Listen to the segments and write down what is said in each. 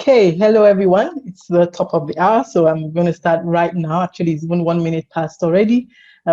Okay, hello everyone. It's the top of the hour, so I'm going to start right now. Actually, it's even 1 minute past already.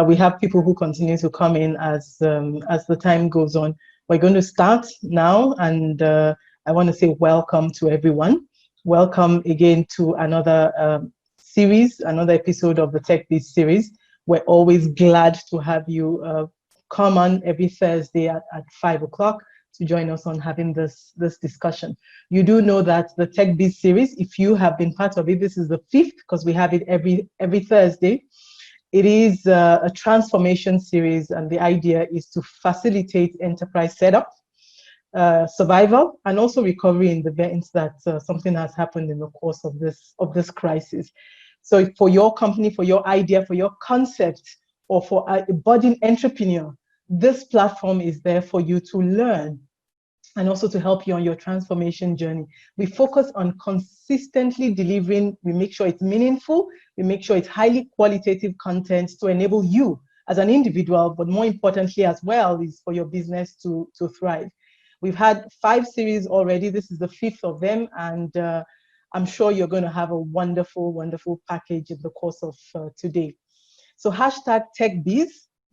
We have people who continue to come in as the time goes on. We're going to start now, and I want to say welcome to everyone. Welcome again to another series, another episode of the Tech Biz series. We're always glad to have you come on every Thursday at 5 o'clock to join us on having this discussion. You do know that the Tech Biz series, if you have been part of it, this is the 5th because we have it every Thursday. It is a transformation series, and the idea is to facilitate enterprise setup, survival, and also recovery in the event that something has happened in the course of this crisis. So for your company, for your idea, for your concept, or for a budding entrepreneur, this platform is there for you to learn and also to help you on your transformation journey. We focus on consistently delivering. We make sure it's meaningful. We make sure it's highly qualitative content to enable you as an individual, but more importantly as well, is for your business to thrive. We've had 5 series already. This is the 5th of them, and I'm sure you're going to have a wonderful, wonderful package in the course of today. So hashtag TechBiz,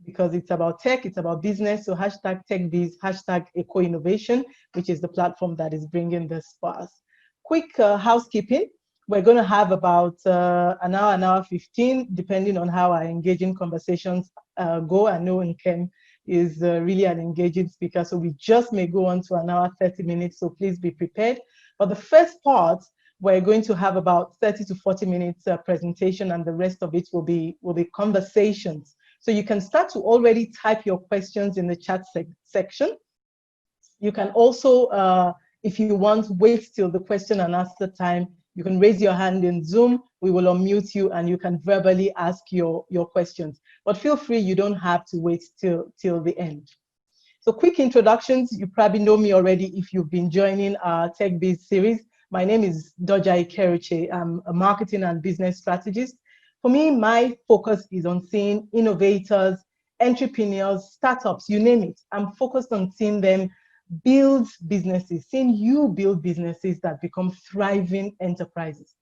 because it's about tech, it's about business. So hashtag TechBiz, hashtag Eco-Innovation, which is the platform that is bringing this for us. Quick housekeeping. We're going to have about an hour 15, depending on how our engaging conversations go. I know Nkem is really an engaging speaker, so we just may go on to an hour 30 minutes, so please be prepared. But the first part, we're going to have about 30 to 40 minutes presentation, and the rest of it will be conversations. So you can start to already type your questions in the chat section. You can also, if you want, wait till the question and answer time. You can raise your hand in Zoom. We will unmute you, and you can verbally ask your questions. But feel free, you don't have to wait till the end. So quick introductions. You probably know me already if you've been joining our Tech Biz series. My name is Doja Ikeruche. I'm a marketing and business strategist. For me, my focus is on seeing innovators, entrepreneurs, startups, you name it. I'm focused on seeing them build businesses, seeing you build businesses that become thriving enterprises.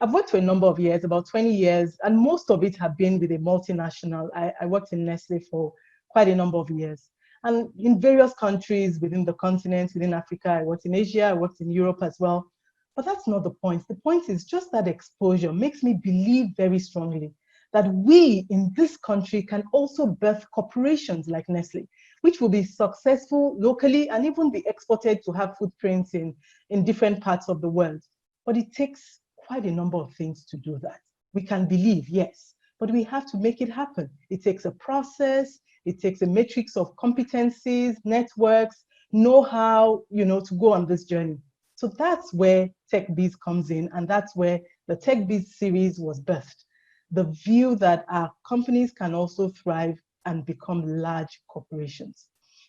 I've worked for a number of years, about 20 years, and most of it have been with a multinational. I worked in Nestle for quite a number of years. And in various countries within the continent, within Africa, I worked in Asia, I worked in Europe as well. But that's not the point. The point is just that exposure makes me believe very strongly that we in this country can also birth corporations like Nestle, which will be successful locally and even be exported to have footprints in different parts of the world. But it takes quite a number of things to do that. We can believe, yes, but we have to make it happen. It takes a process. It takes a matrix of competencies, networks, know-how, to go on this journey. So that's where TechBiz comes in, and that's where the TechBiz series was birthed. The view that our companies can also thrive and become large corporations.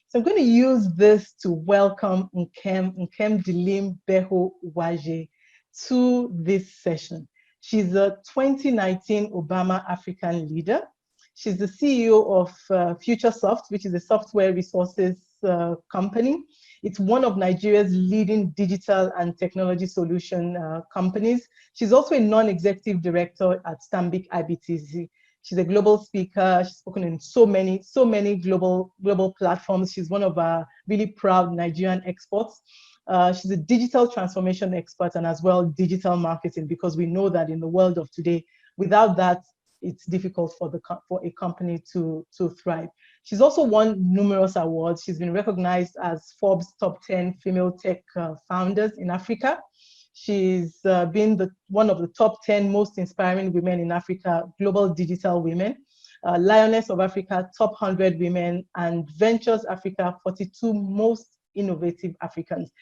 So I'm going to use this to welcome Nkem Dilim Beho Waje to this session. She's a 2019 Obama African Leader. She's the CEO of FutureSoft, which is a software resources company. It's one of Nigeria's leading digital and technology solution companies. She's also a non-executive director at Stanbic IBTC. She's a global speaker. She's spoken in so many global platforms. She's one of our really proud Nigerian exports. She's a digital transformation expert and as well digital marketing, because we know that in the world of today, without that, it's difficult for a company to thrive. She's also won numerous awards. She's been recognized as Forbes Top 10 Female Tech Founders in Africa. She's been one of the top 10 most inspiring women in Africa, global digital women, Lioness of Africa, top 100 women, and Ventures Africa, 42 most innovative Africans.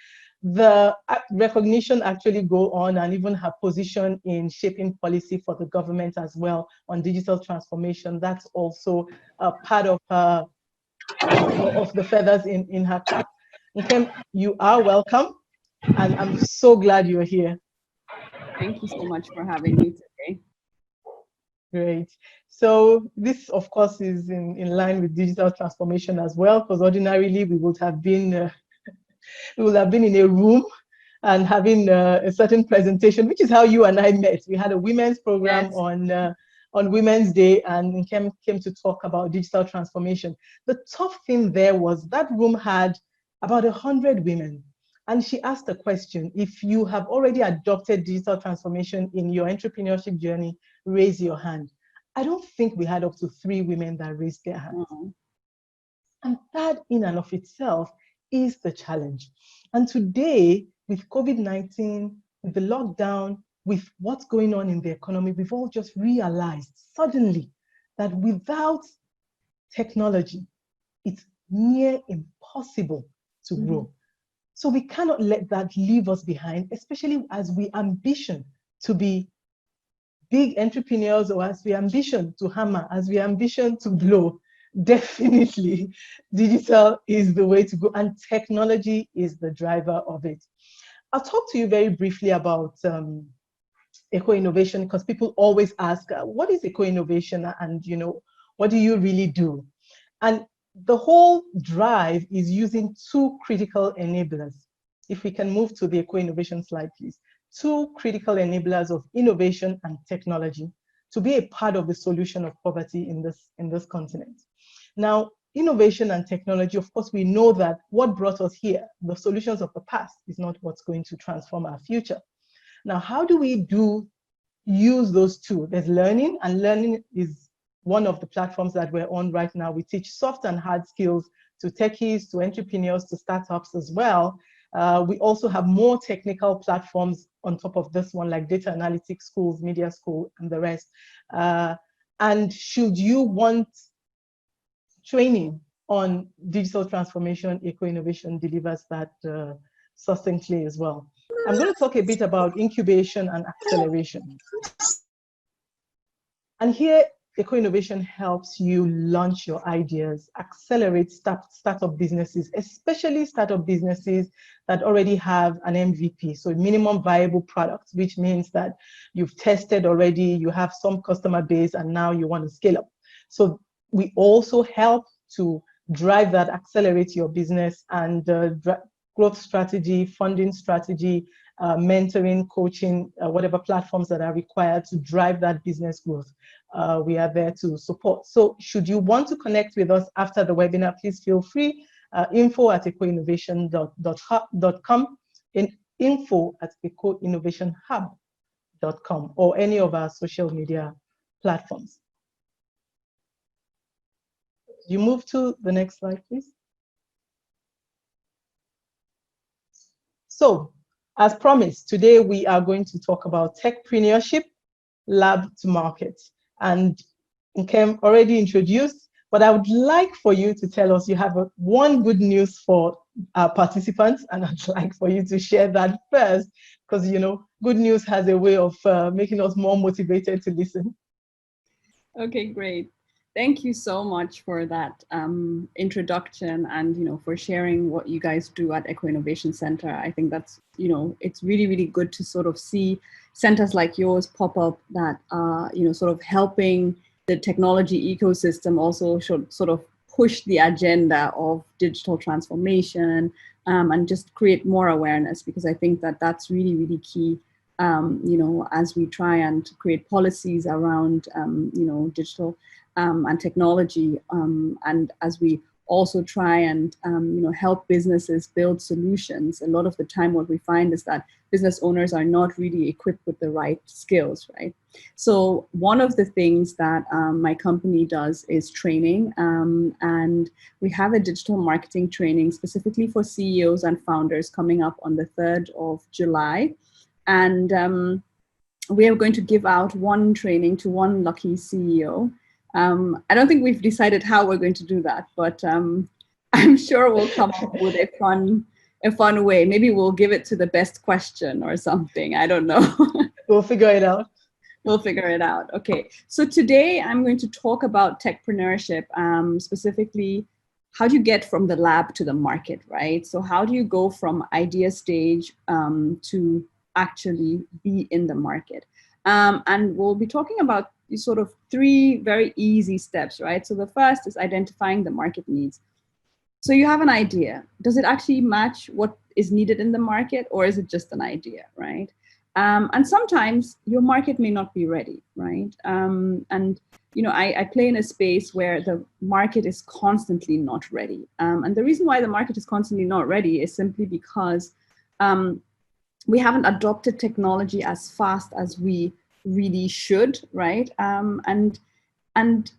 The recognition actually go on, and even her position in shaping policy for the government as well on digital transformation. That's also a part of her, of the feathers in her cap. Nkem, you are welcome, and I'm so glad you're here. Thank you so much for having me today. Great. So this, of course, is in line with digital transformation as well, because ordinarily we would have been in a room and having a certain presentation, which is how you and I met. We had a women's program Yes. on Women's Day, and came to talk about digital transformation. The tough thing there was that room had about 100 women. And she asked a question: if you have already adopted digital transformation in your entrepreneurship journey, raise your hand. I don't think we had up to 3 women that raised their hands. And that in and of itself is the challenge. And today, with COVID-19, with the lockdown, with what's going on in the economy, we've all just realized suddenly that without technology, it's near impossible to grow. So we cannot let that leave us behind, especially as we ambition to be big entrepreneurs, or as we ambition to hammer, as we ambition to blow. Definitely, digital is the way to go, and technology is the driver of it. I'll talk to you very briefly about eco-innovation, because people always ask, what is eco-innovation, and what do you really do? And the whole drive is using 2 critical enablers. If we can move to the eco-innovation slide, please. 2 critical enablers of innovation and technology to be a part of the solution of poverty in this continent. Now, innovation and technology, of course, we know that what brought us here, the solutions of the past, is not what's going to transform our future. Now, how do we use those 2? There's learning, and learning is one of the platforms that we're on right now. We teach soft and hard skills to techies, to entrepreneurs, to startups as well. We also have more technical platforms on top of this one, like data analytics schools, media school, and the rest. And should you want training on digital transformation, eco-innovation delivers that succinctly as well. I'm going to talk a bit about incubation and acceleration. And here, eco-innovation helps you launch your ideas, accelerate startup businesses, especially startup businesses that already have an MVP, so minimum viable product, which means that you've tested already, you have some customer base, and now you want to scale up. So we also help to drive that, accelerate your business, and growth strategy, funding strategy, mentoring, coaching, whatever platforms that are required to drive that business growth. We are there to support. So should you want to connect with us after the webinar, please feel free. info@ecoinnovation.com, info@ecoinnovationhub.com, or any of our social media platforms. You move to the next slide, please. So, as promised, today we are going to talk about techpreneurship, lab to market. And Nkem already introduced, but I would like for you to tell us, you have one good news for our participants, and I'd like for you to share that first, because good news has a way of making us more motivated to listen. Okay, great. Thank you so much for that introduction, and for sharing what you guys do at Eco Innovation Center. I think that's it's really, really good to sort of see centers like yours pop up that are sort of helping the technology ecosystem also should sort of push the agenda of digital transformation and just create more awareness, because I think that that's really, really key. As we try and create policies around digital and technology, and as we also try and help businesses build solutions, a lot of the time what we find is that business owners are not really equipped with the right skills, right? So one of the things that my company does is training, and we have a digital marketing training specifically for CEOs and founders coming up on the 3rd of July. And we are going to give out one training to one lucky CEO. I don't think we've decided how we're going to do that, but I'm sure we'll come up with a fun way. Maybe we'll give it to the best question or something. I don't know. We'll figure it out. We'll figure it out. Okay. So today I'm going to talk about techpreneurship, specifically how do you get from the lab to the market, right? So how do you go from idea stage to actually be in the market? And we'll be talking about sort of 3 very easy steps, right? So the first is identifying the market needs. So you have an idea. Does it actually match what is needed in the market, or is it just an idea, right? And sometimes your market may not be ready, right? And I play in a space where the market is constantly not ready. And the reason why the market is constantly not ready is simply because we haven't adopted technology as fast as we really should, right? And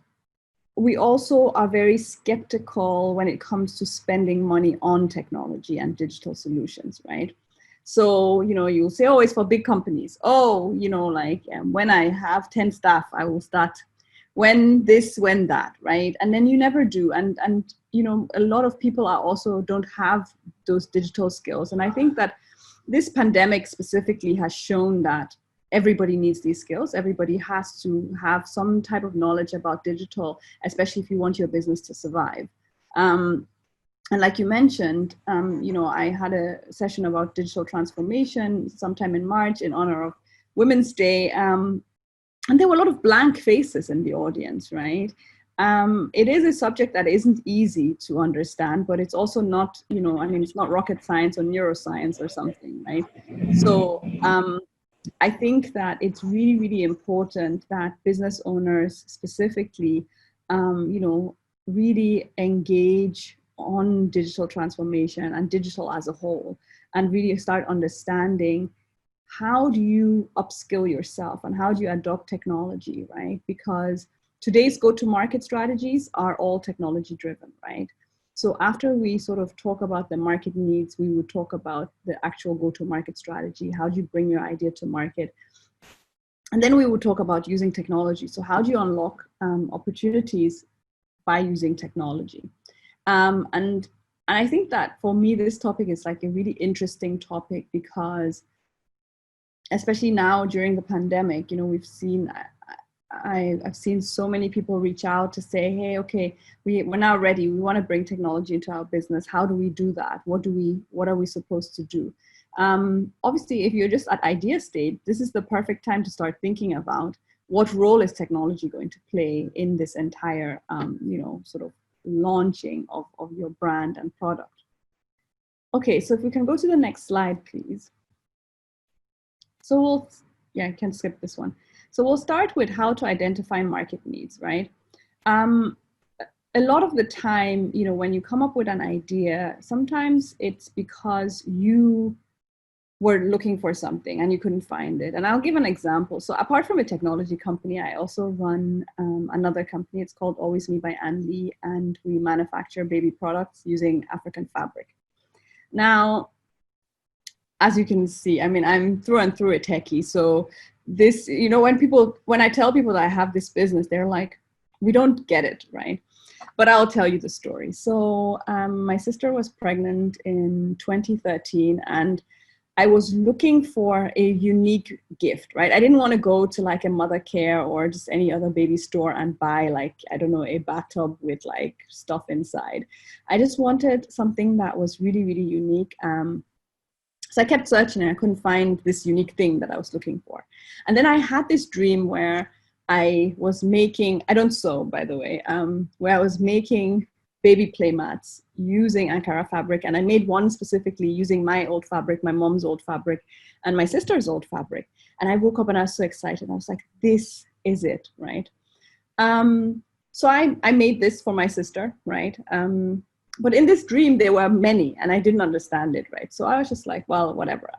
we also are very skeptical when it comes to spending money on technology and digital solutions, right? So, you'll say, oh, it's for big companies. Oh, when I have 10 staff, I will start when this, when that, right? And then you never do. And a lot of people don't have those digital skills. And I think that this pandemic specifically has shown that everybody needs these skills. Everybody has to have some type of knowledge about digital, especially if you want your business to survive. And like you mentioned, I had a session about digital transformation sometime in March in honor of Women's Day. And there were a lot of blank faces in the audience, right? It is a subject that isn't easy to understand, but it's also not, it's not rocket science or neuroscience or something, right? So I think that it's really, really important that business owners specifically, really engage on digital transformation and digital as a whole, and really start understanding how do you upskill yourself and how do you adopt technology, right? Because today's go-to-market strategies are all technology driven, right? So after we sort of talk about the market needs, we would talk about the actual go-to-market strategy. How do you bring your idea to market? And then we would talk about using technology. So how do you unlock opportunities by using technology? And I think that for me, this topic is like a really interesting topic because especially now during the pandemic, we've seen, I've seen so many people reach out to say, hey, okay, we're now ready. We want to bring technology into our business. How do we do that? What are we supposed to do? Obviously, if you're just at idea state, this is the perfect time to start thinking about what role is technology going to play in this entire, sort of launching of your brand and product. Okay, so if we can go to the next slide, please. So I can skip this one. So we'll start with how to identify market needs, right? A lot of the time, when you come up with an idea, sometimes it's because you were looking for something and you couldn't find it. And I'll give an example. So apart from a technology company, I also run another company. It's called Always Me by Ann Lee, and we manufacture baby products using African fabric. Now, as you can see, I'm through and through a techie. So this, when I tell people that I have this business, they're like, we don't get it, right? But I'll tell you the story. So my sister was pregnant in 2013, and I was looking for a unique gift, right? I didn't want to go to like a mother care or just any other baby store and buy like, I don't know, a bathtub with like stuff inside. I just wanted something that was really, really unique. So I kept searching and I couldn't find this unique thing that I was looking for. And then I had this dream where I was making, I don't sew, by the way, where I was making baby play mats using Ankara fabric. And I made one specifically using my old fabric, my mom's old fabric, and my sister's old fabric. And I woke up and I was so excited. I was like, this is it, right? So I made this for my sister, right? But in this dream, there were many, and I didn't understand it, right? So I was just like, well, whatever.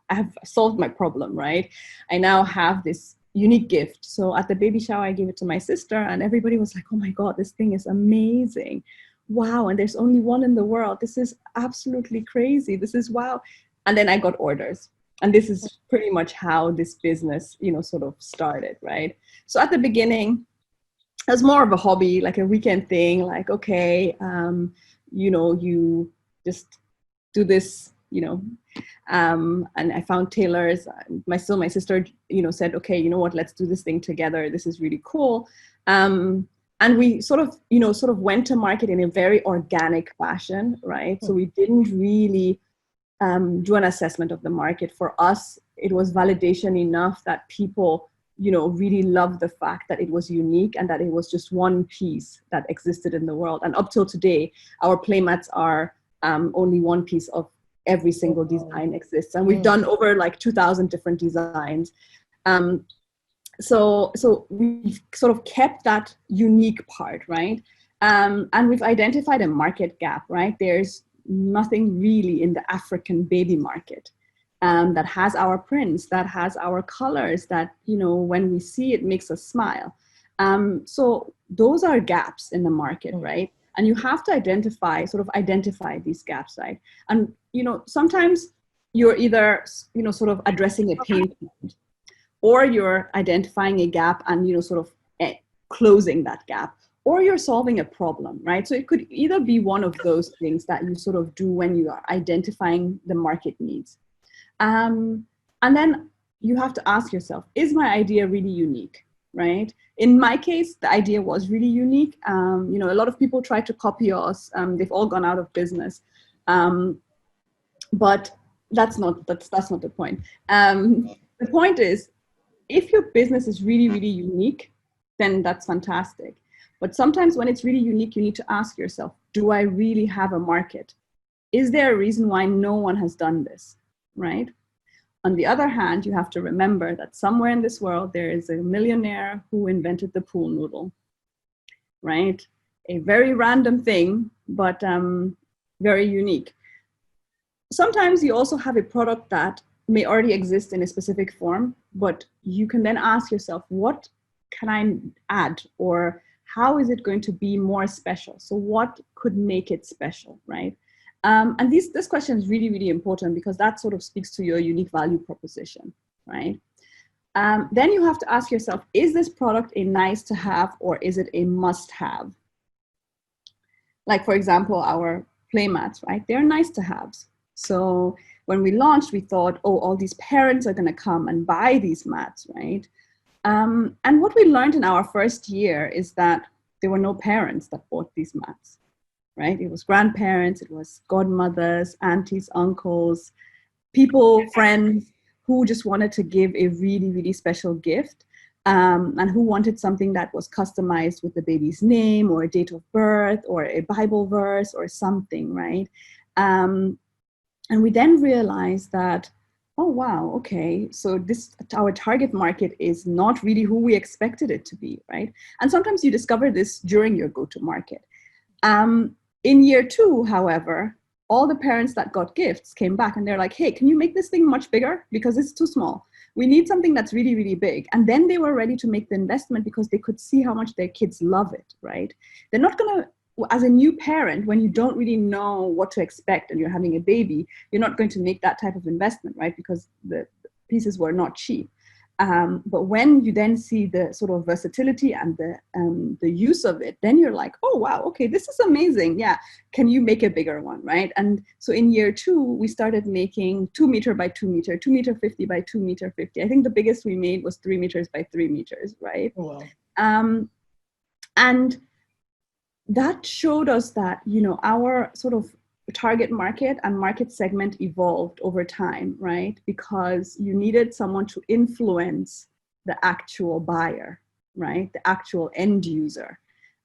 I have solved my problem, right? I now have this unique gift. So at the baby shower, I gave it to my sister, and everybody was like, oh my God, this thing is amazing. Wow, and there's only one in the world. This is absolutely crazy. This is wow. And then I got orders. And this is pretty much how this business, sort of started, right? So at the beginning, it was more of a hobby, like a weekend thing, like, okay, you just do this, and I found tailors. My sister, said, okay, you know what, let's do this thing together. This is really cool. And we sort of went to market in a very organic fashion, right? So we didn't really do an assessment of the market. For us, it was validation enough that people really loved the fact that it was unique and that it was just one piece that existed in the world. And up till today, our playmats are only one piece of every single design exists. And we've done over like 2,000 different designs. So we've sort of kept that unique part, right? And we've identified a market gap, right? There's nothing really in the African baby market that has our prints, that has our colors, that, when we see it makes us smile. So those are gaps in the market, right? And you have to identify these gaps, right? And, sometimes you're either, sort of addressing a pain point, or you're identifying a gap and, sort of closing that gap, or you're solving a problem, right? So it could either be one of those things that you sort of do when you are identifying the market needs. And then you have to ask yourself, is my idea really unique, right? In my case, the idea was really unique. A lot of people try to copy us. They've all gone out of business. But that's not the point. The point is, if your business is really, really unique, then that's fantastic. But sometimes when it's really unique, you need to ask yourself, do I really have a market? Is there a reason why no one has done this, right? On the other hand, you have to remember that somewhere in this world, there is a millionaire who invented the pool noodle, right? A very random thing, but very unique. Sometimes you also have a product that may already exist in a specific form, but you can then ask yourself, what can I add, or how is it going to be more special? So what could make it special, right? And this question is really, really important, because that sort of speaks to your unique value proposition, right? Then you have to ask yourself, is this product a nice to have, or is it a must have? Like, for example, our playmats, right? They're nice to haves. So when we launched, we thought, oh, all these parents are going to come and buy these mats, right? And what we learned in our first year is that there were no parents that bought these mats, right? It was grandparents, it was godmothers, aunties, uncles, people, friends who just wanted to give a really, really special gift, and who wanted something that was customized with the baby's name or a date of birth or a Bible verse or something, right? And we then realized that, oh, wow, okay, so our target market is not really who we expected it to be, right? And sometimes you discover this during your go-to-market. In year 2, however, all the parents that got gifts came back and they're like, hey, can you make this thing much bigger? Because it's too small. We need something that's really, really big. And then they were ready to make the investment because they could see how much their kids love it, right? They're not going to, as a new parent, when you don't really know what to expect and you're having a baby, you're not going to make that type of investment, right? Because the pieces were not cheap. But when you then see the sort of versatility and the use of it, then you're like, oh, wow, okay, this is amazing. Yeah, can you make a bigger one, right? And so in year 2, we started making 2 meter by 2 meter, 2 meter 50 by 2 meter 50. I think the biggest we made was 3 meters by 3 meters, right? Wow. And that showed us that, our sort of target market and market segment evolved over time, right? Because you needed someone to influence the actual buyer, right? The actual end user.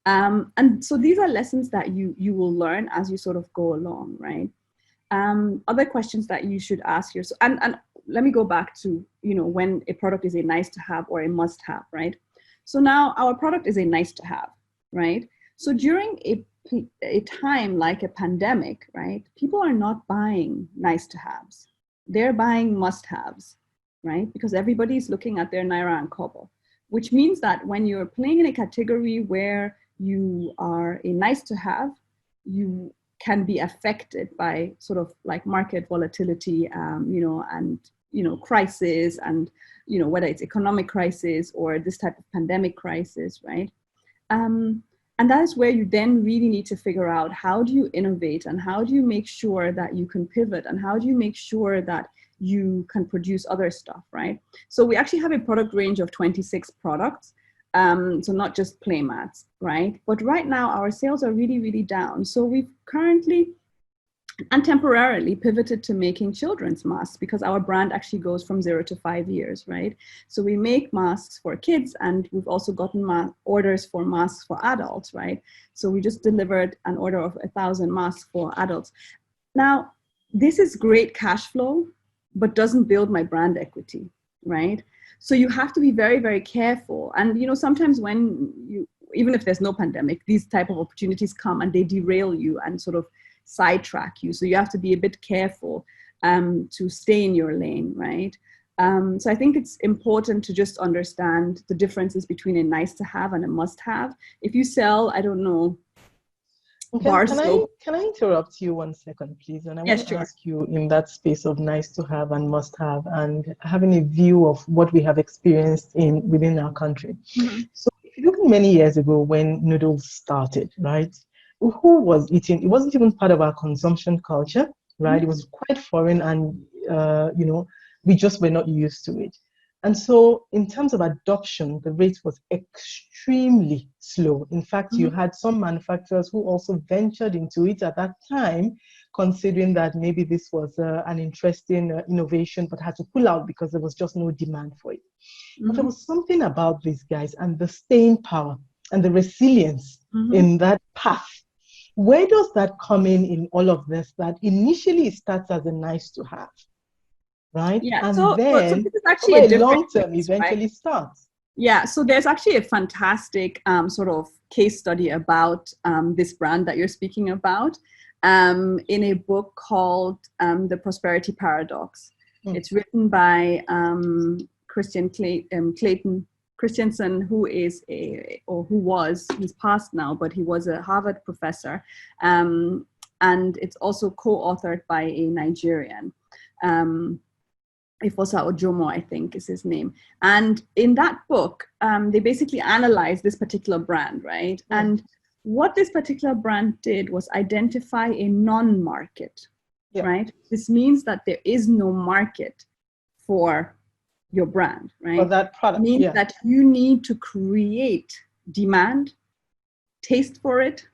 And so these are lessons that you will learn as you sort of go along, right? Other questions that you should ask yourself, and let me go back to, when a product is a nice to have or a must have, right? So now our product is a nice to have, right? So during a time like a pandemic, right, people are not buying nice to haves. They're buying must haves, right? Because everybody's looking at their Naira and Kobo, which means that when you're playing in a category where you are a nice to have, you can be affected by sort of like market volatility, and, crisis, and, whether it's economic crisis or this type of pandemic crisis, right? And that is where you then really need to figure out, how do you innovate, and how do you make sure that you can pivot, and how do you make sure that you can produce other stuff, right? So we actually have a product range of 26 products. So not just playmats, right? But right now our sales are really, really down. So we've currently and temporarily pivoted to making children's masks because our brand actually goes from 0 to 5 years, right? So we make masks for kids, and we've also gotten orders for masks for adults, right? So we just delivered an order of 1,000 masks for adults. Now, this is great cash flow, but doesn't build my brand equity, right? So you have to be very, very careful. And, you know, sometimes when you, even if there's no pandemic, these type of opportunities come and they derail you and sort of sidetrack you. So you have to be a bit careful to stay in your lane, right? So I think it's important to just understand the differences between a nice to have and a must have. If you sell, I don't know, bar soap. Can I interrupt you 1 second, please? And I want to Sure. ask you, in that space of nice to have and must have, and having a view of what we have experienced within our country. Mm-hmm. So if you look many years ago when noodles started, right? Who was eating? It wasn't even part of our consumption culture, right? Mm-hmm. It was quite foreign, and you know, we just were not used to it. And so, in terms of adoption, the rate was extremely slow. In fact, you had some manufacturers who also ventured into it at that time, considering that maybe this was an interesting innovation, but had to pull out because there was just no demand for it. But there was something about these guys and the staying power and the resilience in that path. Where does that come in all of this? That initially it starts as a nice to have, right? Yeah, And so then this is actually over a a different long term case, eventually right? starts. Yeah, so there's actually a fantastic sort of case study about this brand that you're speaking about in a book called The Prosperity Paradox. It's written by Clayton Christensen, who is he's passed now, but he was a Harvard professor. And it's also co-authored by a Nigerian. Ifosa Ojomo, I think is his name. And in that book, they basically analyzed this particular brand, right? And what this particular brand did was identify a non-market, right? This means that there is no market for your brand, right? For that product, it means that you need to create demand, taste for it.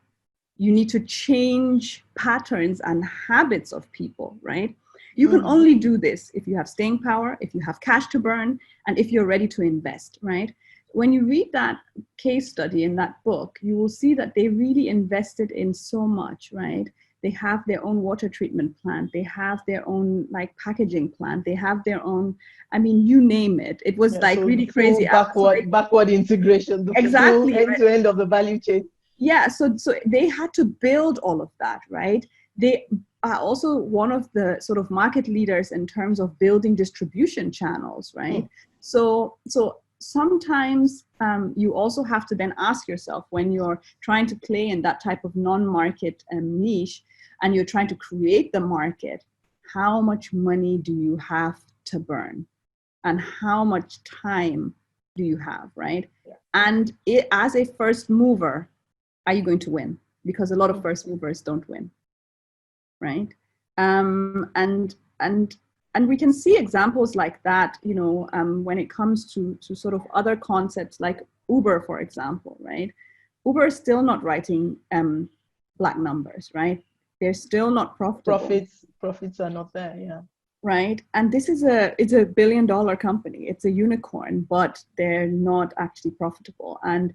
You need to change patterns and habits of people, right? You can only do this if you have staying power, if you have cash to burn, and if you're ready to invest, right? When you read that case study in that book, you will see that they really invested in so much, right? They have their own water treatment plant. They have their own like packaging plant. They have their own, I mean, you name it. It was like really crazy. Backward integration, the exactly, full end-to-end of the value chain. Yeah, so they had to build all of that, right? They are also one of the sort of market leaders in terms of building distribution channels, right? So sometimes you also have to then ask yourself when you're trying to play in that type of non-market niche and you're trying to create the market, how much money do you have to burn? And how much time do you have, right? And as a first mover, are you going to win? Because a lot of first movers don't win, right? And we can see examples like that, you know, when it comes to sort of other concepts like Uber, for example, right? Uber is still not writing black numbers, right? They're still not profitable. Profits are not there, yeah. Right, and it's a $1 billion company. It's a unicorn, but they're not actually profitable. And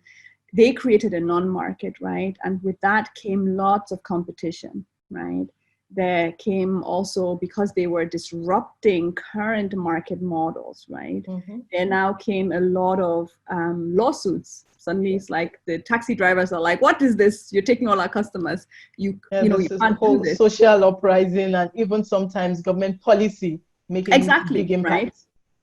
they created a non-market, right? And with that came lots of competition, right? There came also, because they were disrupting current market models, right? There now came a lot of lawsuits. Suddenly it's like the taxi drivers are like, what is this? You're taking all our customers. You can't do this. Social uprising and even sometimes government policy making big impact. Right?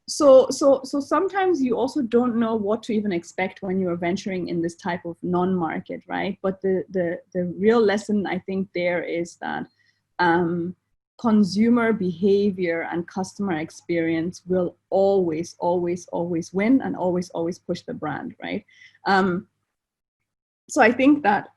So sometimes you also don't know what to even expect when you're venturing in this type of non-market, right? But the real lesson I think there is that consumer behavior and customer experience will always win and always push the brand, right? So I think that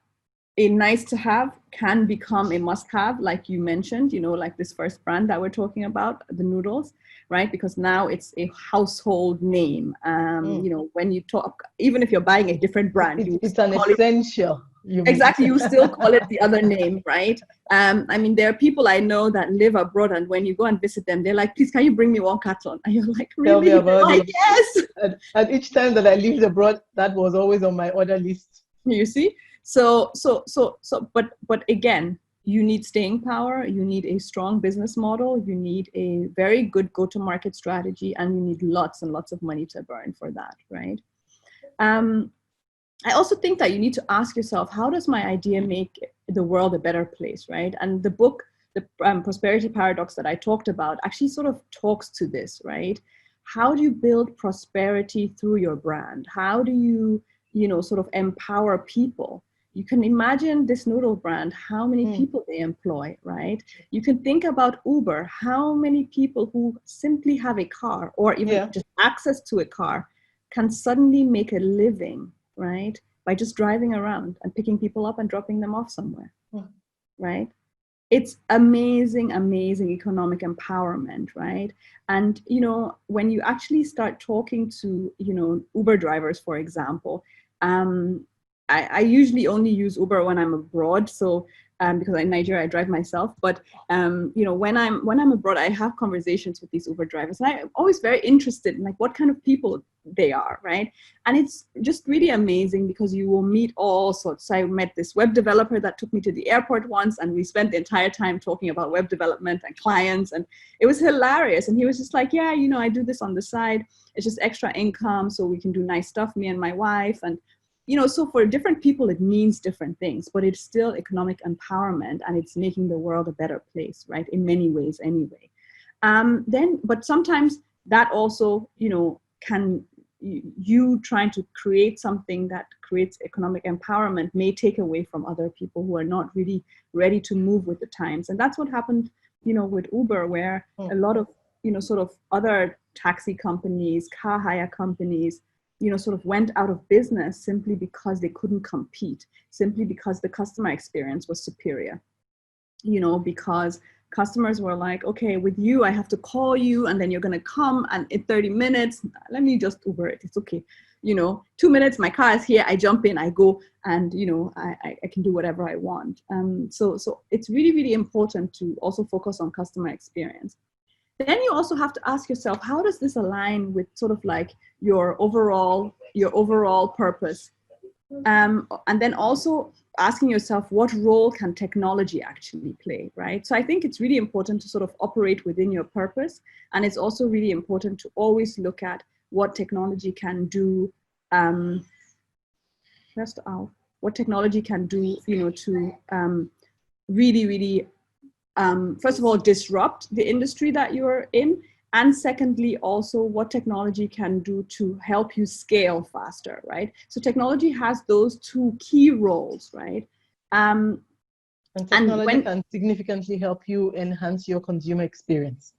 a nice to have can become a must have, like you mentioned, you know, like this first brand that we're talking about, the noodles, right? Because now it's a household name. You know, when you talk, even if you're buying a different brand, it's an essential. Exactly, you still call it the other name, right? I mean, there are people I know that live abroad, and when you go and visit them, they're like, please, can you bring me 1 carton? And you're like, really? Tell me about Like, it. yes. And each time that I lived abroad, that was always on my order list. You see? But again, you need staying power, you need a strong business model, you need a very good go-to-market strategy, and you need lots and lots of money to burn for that, right? I also think that you need to ask yourself, how does my idea make the world a better place, right? And the book, the Prosperity Paradox that I talked about, actually sort of talks to this, right? How do you build prosperity through your brand? How do you, sort of empower people? You can imagine this noodle brand, how many people they employ, right? You can think about Uber, how many people who simply have a car or even just access to a car can suddenly make a living, right? By just driving around and picking people up and dropping them off somewhere, right? It's amazing, amazing economic empowerment, right? And, when you actually start talking to, Uber drivers, for example, I usually only use Uber when I'm abroad. So because in Nigeria I drive myself, but when I'm abroad, I have conversations with these Uber drivers, and I'm always very interested in like what kind of people they are, right? And it's just really amazing because you will meet all sorts. So I met this web developer that took me to the airport once, and we spent the entire time talking about web development and clients, and it was hilarious. And he was just like, yeah, I do this on the side. It's just extra income so we can do nice stuff, me and my wife. And so for different people, it means different things, but it's still economic empowerment, and it's making the world a better place, right? In many ways, anyway. But sometimes that also, can you trying to create something that creates economic empowerment may take away from other people who are not really ready to move with the times. And that's what happened, with Uber, where a lot of, sort of other taxi companies, car hire companies, sort of went out of business simply because they couldn't compete, simply because the customer experience was superior, because customers were like, okay, with you, I have to call you and then you're going to come, and in 30 minutes, let me just Uber it. It's okay. 2 minutes, my car is here. I jump in, I go, and, I can do whatever I want. So it's really, really important to also focus on customer experience. Then you also have to ask yourself, how does this align with sort of like your overall purpose? And then also asking yourself, what role can technology actually play, right? So I think it's really important to sort of operate within your purpose. And it's also really important to always look at what technology can do, what technology can do, to really, really, first of all, disrupt the industry that you're in. And secondly, also what technology can do to help you scale faster, right? So technology has those two key roles, right? And technology can significantly help you enhance your consumer experience.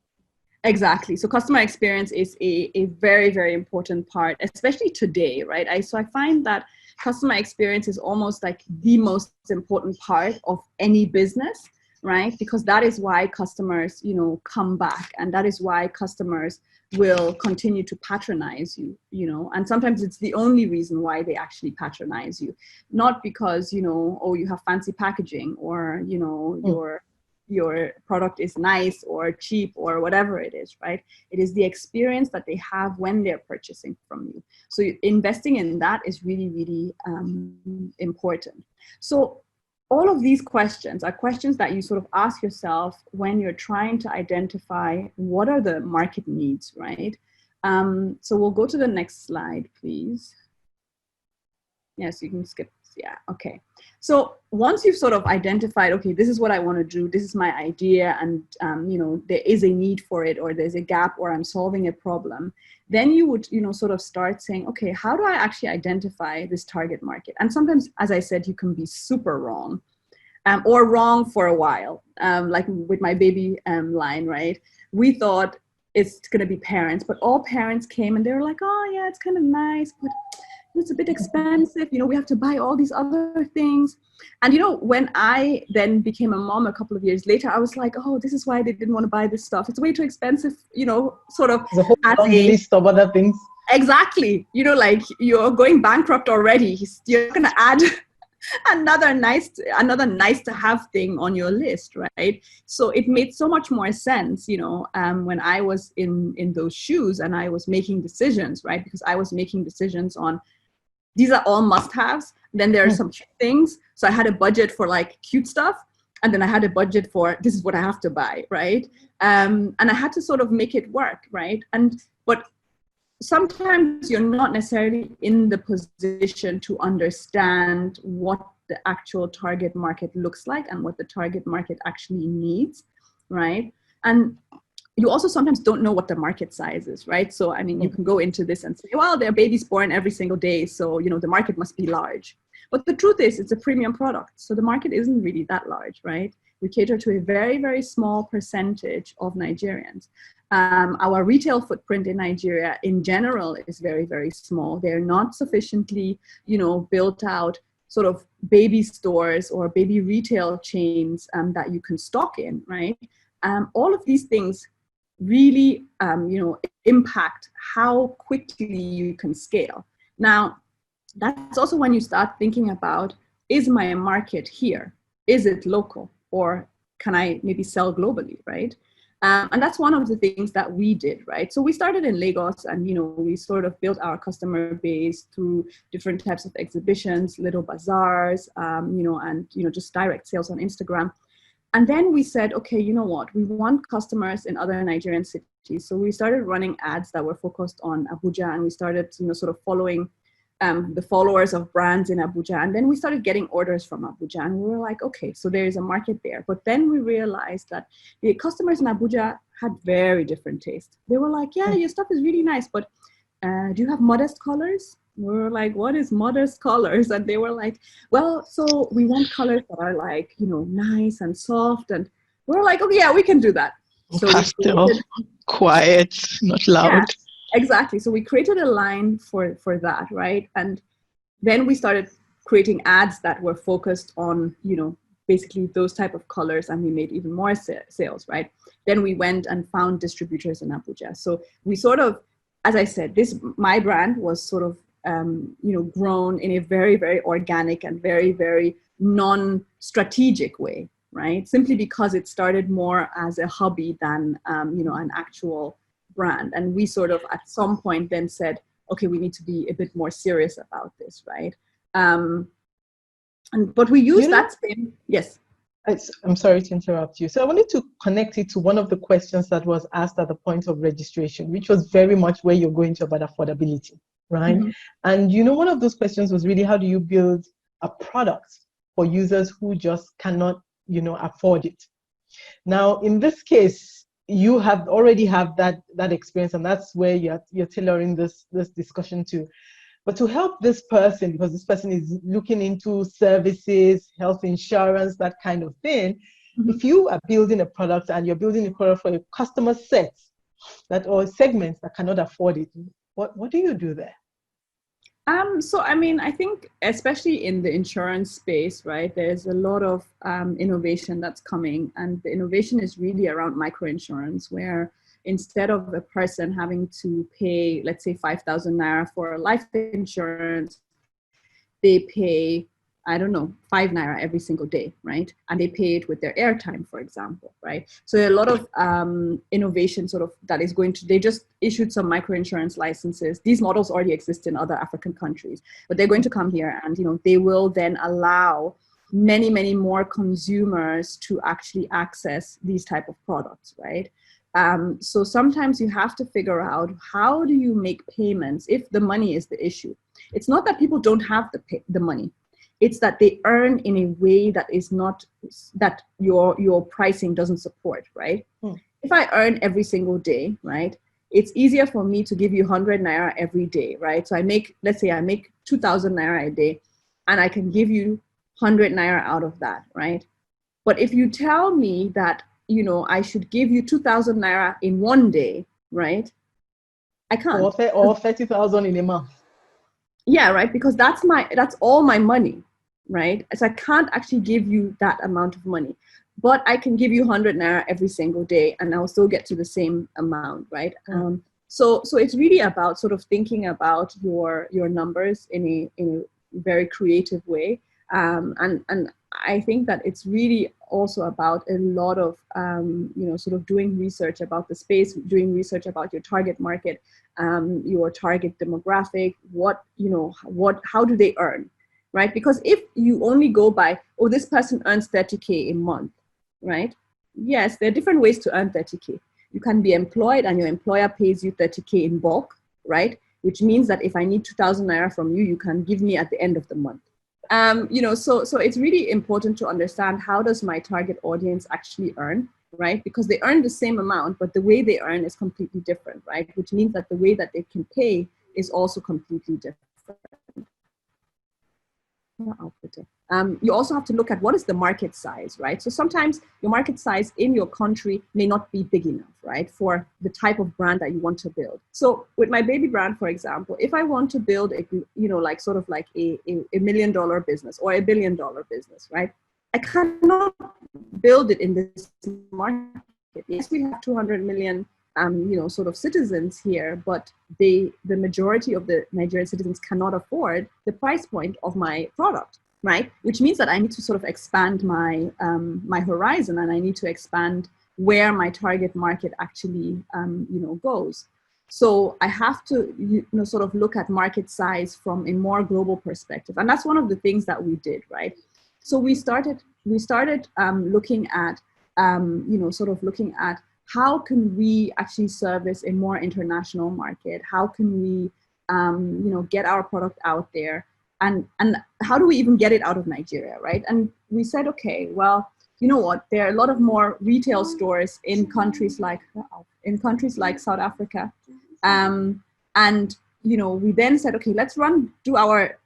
Exactly. So customer experience is a very, very important part, especially today, right? So I find that customer experience is almost like the most important part of any business, right? Because that is why customers, come back, and that is why customers will continue to patronize you, and sometimes it's the only reason why they actually patronize you, not because, oh, you have fancy packaging, or, your product is nice or cheap or whatever it is, right? It is the experience that they have when they're purchasing from you. So investing in that is really, really important. So all of these questions are questions that you sort of ask yourself when you're trying to identify what are the market needs, right? So we'll go to the next slide, please. Yes, you can skip. Yeah, okay. So once you've sort of identified, okay, this is what I want to do, this is my idea, and there is a need for it, or there's a gap, or I'm solving a problem, then you would, sort of start saying, okay, how do I actually identify this target market? And sometimes, as I said, you can be super wrong, or wrong for a while, like with my baby line, right? We thought it's going to be parents, but all parents came and they were like, oh yeah, it's kind of nice, but it's a bit expensive, we have to buy all these other things. And when I then became a mom a couple of years later, I was like, oh, this is why they didn't want to buy this stuff. It's way too expensive, sort of. The whole long list of other things. Exactly. Like you're going bankrupt already. You're not going to add another nice to have thing on your list, right? So it made so much more sense, when I was in those shoes and I was making decisions, right? Because I was making decisions on, these are all must-haves, then there are some cute things. So I had a budget for like cute stuff, and then I had a budget for, this is what I have to buy, right? And I had to sort of make it work, right? But sometimes you're not necessarily in the position to understand what the actual target market looks like and what the target market actually needs, right? And you also sometimes don't know what the market size is, right? So, I mean, you can go into this and say, well, there are babies born every single day, so, the market must be large. But the truth is, it's a premium product. So the market isn't really that large, right? We cater to a very, very small percentage of Nigerians. Our retail footprint in Nigeria in general is very, very small. They're not sufficiently, built out sort of baby stores or baby retail chains that you can stock in, right? All of these things really, impact how quickly you can scale. Now, that's also when you start thinking about, is my market here? Is it local? Or can I maybe sell globally, right? And that's one of the things that we did, right? So we started in Lagos, and we sort of built our customer base through different types of exhibitions, little bazaars, and just direct sales on Instagram. And then we said, okay, you know what? We want customers in other Nigerian cities. So we started running ads that were focused on Abuja, and we started, sort of following the followers of brands in Abuja. And then we started getting orders from Abuja, and we were like, okay, so there is a market there. But then we realized that the customers in Abuja had very different taste. They were like, yeah, your stuff is really nice, but do you have modest colors? We were like, what is modest colors? And they were like, well, so we want colors that are like, nice and soft. And we were like, okay, yeah, we can do that. So pastel, quiet, not loud. Yeah, exactly. So we created a line for that, right? And then we started creating ads that were focused on, basically those type of colors, and we made even more sales, right? Then we went and found distributors in Abuja. So we sort of, as I said, my brand was sort of, grown in a very, very organic and very, very non-strategic way, right? Simply because it started more as a hobby than, an actual brand. And we sort of at some point then said, okay, we need to be a bit more serious about this, right? But we use that same, yes. I'm sorry to interrupt you. So I wanted to connect it to one of the questions that was asked at the point of registration, which was very much where you're going to about affordability, right? Mm-hmm. And one of those questions was really, how do you build a product for users who just cannot, afford it? Now, in this case, you already have that experience, and that's where you're tailoring this discussion to. But to help this person, because this person is looking into services, health insurance, that kind of thing, mm-hmm. If you are building a product and you're building a product for a customer set or segments that cannot afford it, what do you do there? So, I mean, I think especially in the insurance space, right, there's a lot of innovation that's coming. And the innovation is really around microinsurance, where instead of a person having to pay, let's say, 5,000 Naira for life insurance, they pay, I don't know, 5 Naira every single day, right? And they pay it with their airtime, for example, right? So a lot of innovation sort of that is going to, they just issued some microinsurance licenses. These models already exist in other African countries, but they're going to come here, and, they will then allow many, many more consumers to actually access these type of products, right? So sometimes you have to figure out, how do you make payments if the money is the issue? It's not that people don't have the money. It's that they earn in a way that is not, that your pricing doesn't support, right? If I earn every single day, right, it's easier for me to give you 100 Naira every day, right? So let's say I make 2,000 Naira a day, and I can give you 100 Naira out of that, right? But if you tell me that, I should give you 2,000 Naira in one day, right? I can't. Or 30,000 in a month. Yeah, right, because that's all my money, right? So I can't actually give you that amount of money, but I can give you 100 Naira every single day, and I'll still get to the same amount, right? So it's really about sort of thinking about your numbers in a very creative way. And I think that it's really also about a lot of sort of doing research about the space, doing research about your target market, your target demographic, how do they earn, right? Because if you only go by, oh, this person earns 30K a month, right? Yes, there are different ways to earn 30K. You can be employed and your employer pays you 30K in bulk, right? Which means that if I need 2,000 naira from you, you can give me at the end of the month. So it's really important to understand, how does my target audience actually earn, right? Because they earn the same amount, but the way they earn is completely different, right? Which means that the way that they can pay is also completely different. You also have to look at what is the market size, right? So sometimes your market size in your country may not be big enough, right, for the type of brand that you want to build. So with my baby brand, for example, if I want to build a, like sort of like a $1 million business or $1 billion business, right? I cannot build it in this market. Yes, we have 200 million sort of citizens here, but the majority of the Nigerian citizens cannot afford the price point of my product, right? Which means that I need to sort of expand my my horizon, and I need to expand where my target market actually goes. So I have to sort of look at market size from a more global perspective, and that's one of the things that we did, right? So we started looking at sort of looking at how can we actually service a more international market? How can we, get our product out there? And how do we even get it out of Nigeria, right? And we said, okay, well, you know what? There are a lot of more retail stores in countries like South Africa. And, we then said, okay, let's do our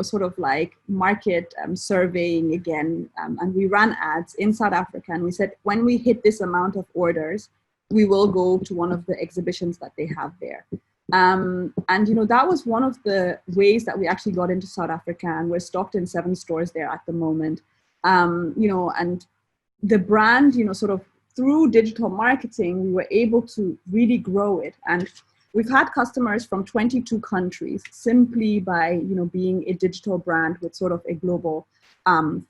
sort of like market surveying again. And we ran ads in South Africa. And we said, when we hit this amount of orders, we will go to one of the exhibitions that they have there. And, that was one of the ways that we actually got into South Africa. And we're stocked in 7 stores there at the moment. And the brand, sort of through digital marketing, we were able to really grow it. And we've had customers from 22 countries simply by, being a digital brand with sort of a global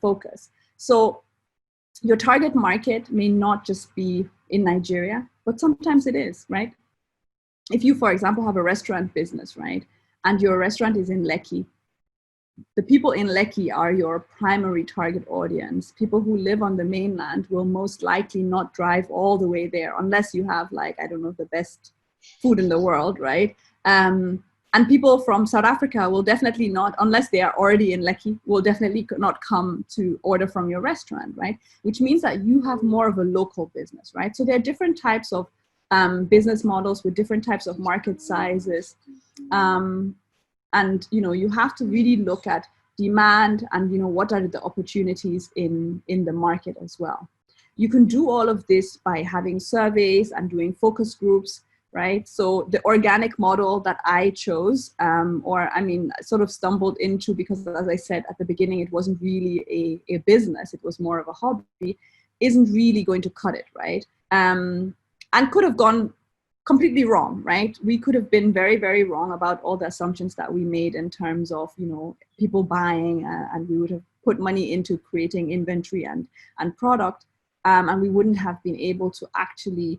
focus. So your target market may not just be in Nigeria, but sometimes it is, right? If you, for example, have a restaurant business, right, and your restaurant is in Lekki, the people in Lekki are your primary target audience. People who live on the mainland will most likely not drive all the way there unless you have, like, I don't know, the best food in the world, right? And people from South Africa will definitely not, unless they are already in Lekki, will definitely not come to order from your restaurant, right? Which means that you have more of a local business, right? So there are different types of business models with different types of market sizes. And, you have to really look at demand and, what are the opportunities in the market as well. You can do all of this by having surveys and doing focus groups, right? So the organic model that I chose, sort of stumbled into, because as I said at the beginning, it wasn't really a business, it was more of a hobby, isn't really going to cut it, right? And could have gone completely wrong, right? We could have been very, very wrong about all the assumptions that we made in terms of, people buying, and we would have put money into creating inventory and product, and we wouldn't have been able to actually,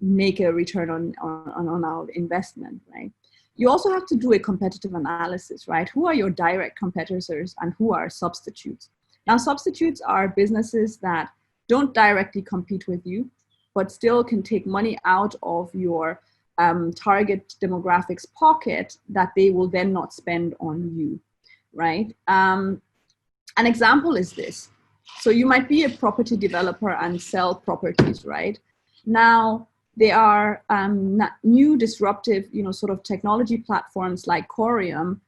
make a return on our investment, right? You also have to do a competitive analysis, right? Who are your direct competitors and who are substitutes? Now, substitutes are businesses that don't directly compete with you, but still can take money out of your target demographics pocket that they will then not spend on you, right? An example is this. So you might be a property developer and sell properties, right? Now, there are new disruptive, sort of technology platforms like Corium,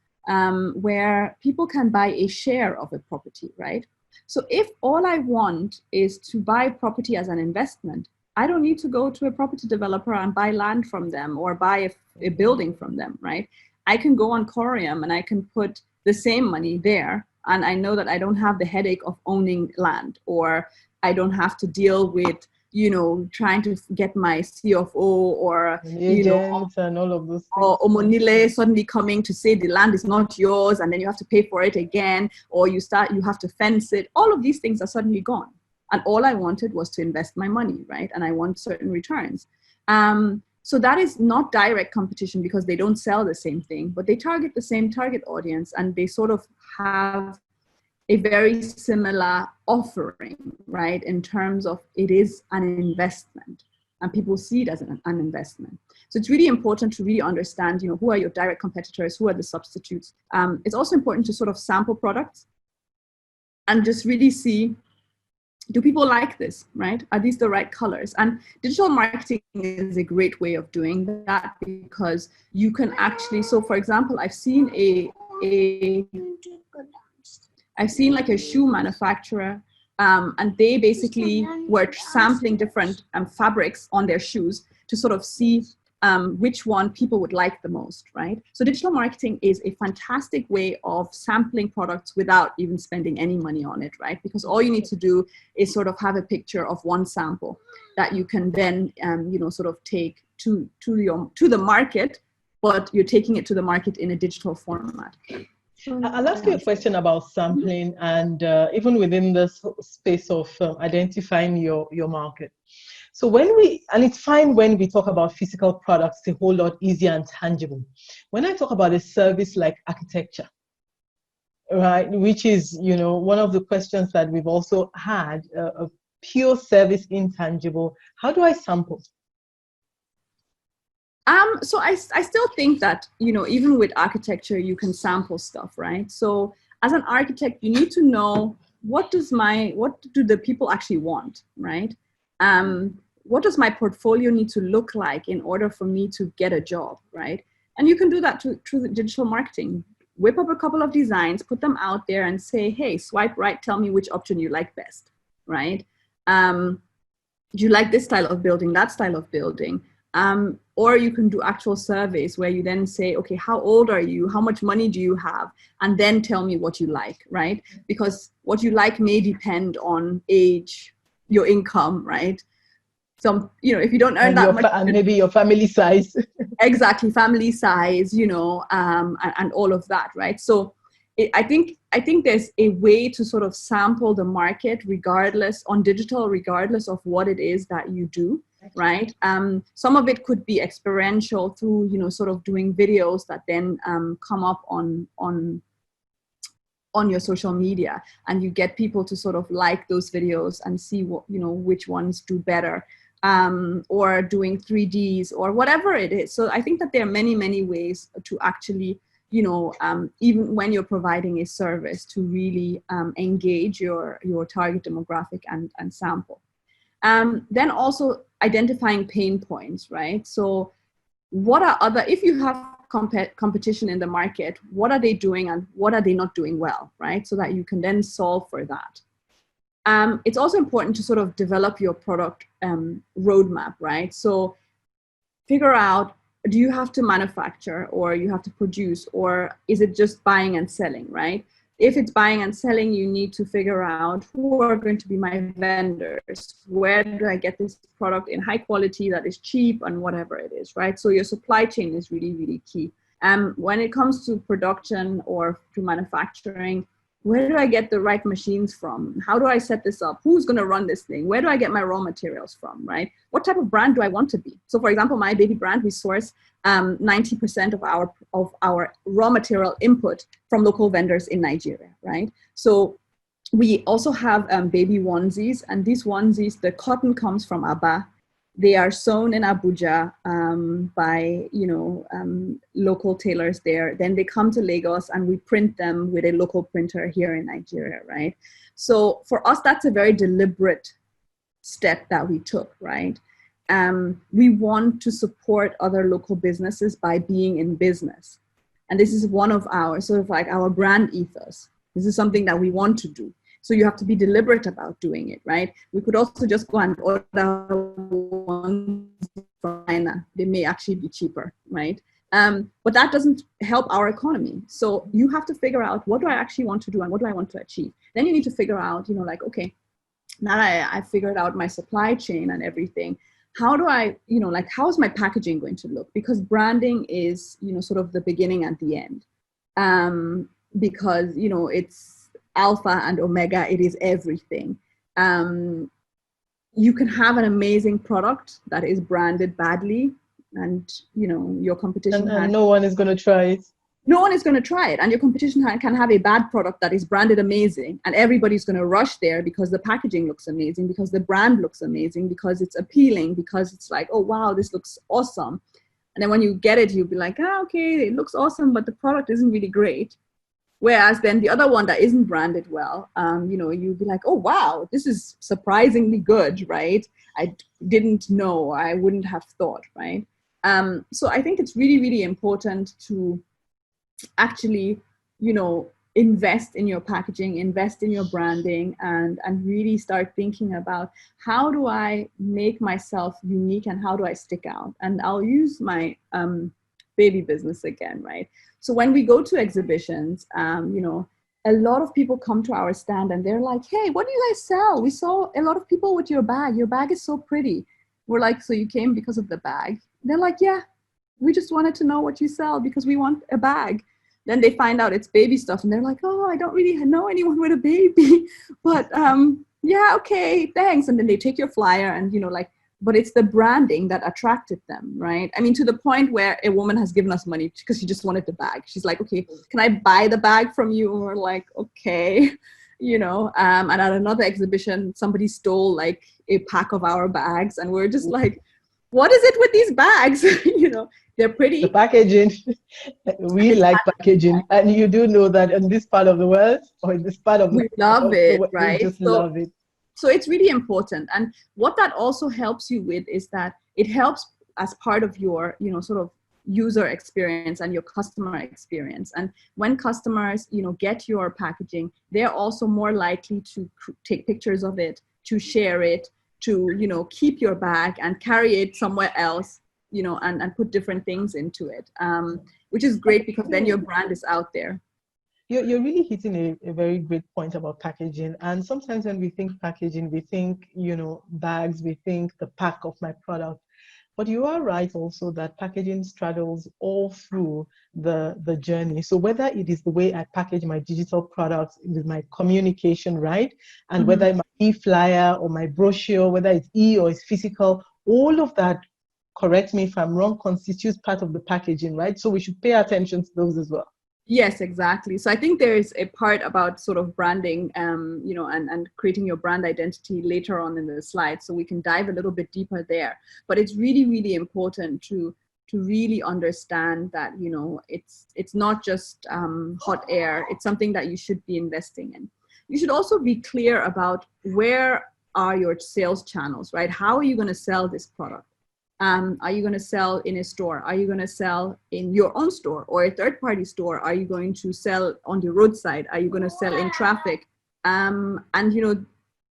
where people can buy a share of a property, right? So if all I want is to buy property as an investment, I don't need to go to a property developer and buy land from them or buy a building from them, right? I can go on Corium and I can put the same money there, and I know that I don't have the headache of owning land, or I don't have to deal with trying to get my CFO or, agents and all of those things. Or Omonile suddenly coming to say the land is not yours and then you have to pay for it again, or you have to fence it. All of these things are suddenly gone. And all I wanted was to invest my money, right? And I want certain returns. So that is not direct competition because they don't sell the same thing, but they target the same target audience and they sort of have a very similar offering, right? In terms of it is an investment and people see it as an investment. So it's really important to really understand, who are your direct competitors, who are the substitutes. It's also important to sort of sample products and just really see, do people like this, right? Are these the right colors? And digital marketing is a great way of doing that because you can actually, so for example, I've seen like a shoe manufacturer and they basically were sampling different fabrics on their shoes to sort of see which one people would like the most, right? So digital marketing is a fantastic way of sampling products without even spending any money on it, right? Because all you need to do is sort of have a picture of one sample that you can then, sort of take to the market, but you're taking it to the market in a digital format. I'll ask you a question about sampling and even within this space of identifying your market. So and it's fine when we talk about physical products, a whole lot easier and tangible. When I talk about a service like architecture, right, which is, one of the questions that we've also had, a pure service intangible, how do I sample? So I still think that, even with architecture, you can sample stuff, right? So as an architect, you need to know what do the people actually want, right? What does my portfolio need to look like in order for me to get a job, right? And you can do that through the digital marketing. Whip up a couple of designs, put them out there and say, hey, swipe right, tell me which option you like best, right? Do you like this style of building, that style of building? Or you can do actual surveys where you then say, okay, how old are you? How much money do you have? And then tell me what you like, right? Because what you like may depend on age, your income, right? If you don't earn that much. And maybe your family size. Exactly, family size, and all of that, right? So I think there's a way to sort of sample the market on digital, regardless of what it is that you do, right? Some of it could be experiential through, sort of doing videos that then come up on your social media, and you get people to sort of like those videos and see what, which ones do better, or doing 3Ds or whatever it is. So I think that there are many, many ways to actually, even when you're providing a service, to really engage your target demographic and sample. Then also identifying pain points, right? So what are if you have competition in the market, what are they doing and what are they not doing well, right? So that you can then solve for that. It's also important to sort of develop your product roadmap, right? So figure out, do you have to manufacture or you have to produce, or is it just buying and selling, right? If it's buying and selling, you need to figure out who are going to be my vendors. Where do I get this product in high quality that is cheap and whatever it is, right? So your supply chain is really, really key. When it comes to production or to manufacturing, where do I get the right machines from? How do I set this up? Who's going to run this thing? Where do I get my raw materials from, right? What type of brand do I want to be? So for example, my baby brand, we source 90% of our raw material input from local vendors in Nigeria, right? So we also have baby onesies, and these onesies, the cotton comes from Aba. They are sewn in Abuja by, local tailors there. Then they come to Lagos and we print them with a local printer here in Nigeria, right? So for us, that's a very deliberate step that we took, right? We want to support other local businesses by being in business. And this is one of our sort of like our brand ethos. This is something that we want to do. So you have to be deliberate about doing it, right? We could also just go and order ones from China. They may actually be cheaper, right? But that doesn't help our economy. So you have to figure out, what do I actually want to do and what do I want to achieve? Then you need to figure out, okay, now I figured out my supply chain and everything, how do I, like, how is my packaging going to look? Because branding is, sort of the beginning and the end. Because, it's alpha and omega, it is everything. You can have an amazing product that is branded badly, and, your competition and no one is going to try it. No one is going to try it, and your competition can have a bad product that is branded amazing, and everybody's going to rush there because the packaging looks amazing, because the brand looks amazing, because it's appealing, because it's like, oh wow, this looks awesome. And then when you get it, you'll be like, okay, it looks awesome, but the product isn't really great. Whereas then the other one that isn't branded well, you'll be like, oh wow, this is surprisingly good, right? I didn't know, I wouldn't have thought, right? So I think it's really, really important to actually, invest in your packaging, invest in your branding, and really start thinking about, how do I make myself unique and how do I stick out? And I'll use my baby business again, right? So when we go to exhibitions, a lot of people come to our stand and they're like, hey, what do you guys sell? We saw a lot of people with your bag. Your bag is so pretty. We're like, so you came because of the bag? They're like, yeah, we just wanted to know what you sell because we want a bag. Then they find out it's baby stuff and they're like, oh, I don't really know anyone with a baby, but yeah, okay, thanks. And then they take your flyer and, but it's the branding that attracted them, right? I mean, to the point where a woman has given us money because she just wanted the bag. She's like, okay, can I buy the bag from you? And we're like, okay, and at another exhibition, somebody stole like a pack of our bags and we're just like, what is it with these bags? They're pretty. The packaging, we like packaging. And you do know that in this part of the world, or in this part of we love it, world, right? We just love it. So it's really important. And what that also helps you with is that it helps as part of your, sort of user experience and your customer experience. And when customers, get your packaging, they're also more likely to take pictures of it, to share it, to, keep your bag and carry it somewhere else, and put different things into it, which is great because then your brand is out there. You're really hitting a very great point about packaging. And sometimes when we think packaging, we think, bags, we think the pack of my product. But you are right also that packaging straddles all through the journey. So whether it is the way I package my digital products with my communication, right? And whether it's my e-flyer or my brochure, whether it's or it's physical, all of that, correct me if I'm wrong, constitutes part of the packaging, right? So we should pay attention to those as well. Yes, exactly. So I think there's a part about sort of branding, and creating your brand identity later on in the slide. So we can dive a little bit deeper there. But it's really, really important to really understand that, it's not just hot air. It's something that you should be investing in. You should also be clear about where are your sales channels, right? How are you going to sell this product? Are you going to sell in a store? Are you going to sell in your own store or a third-party store? Are you going to sell on the roadside? Are you going to sell in traffic? And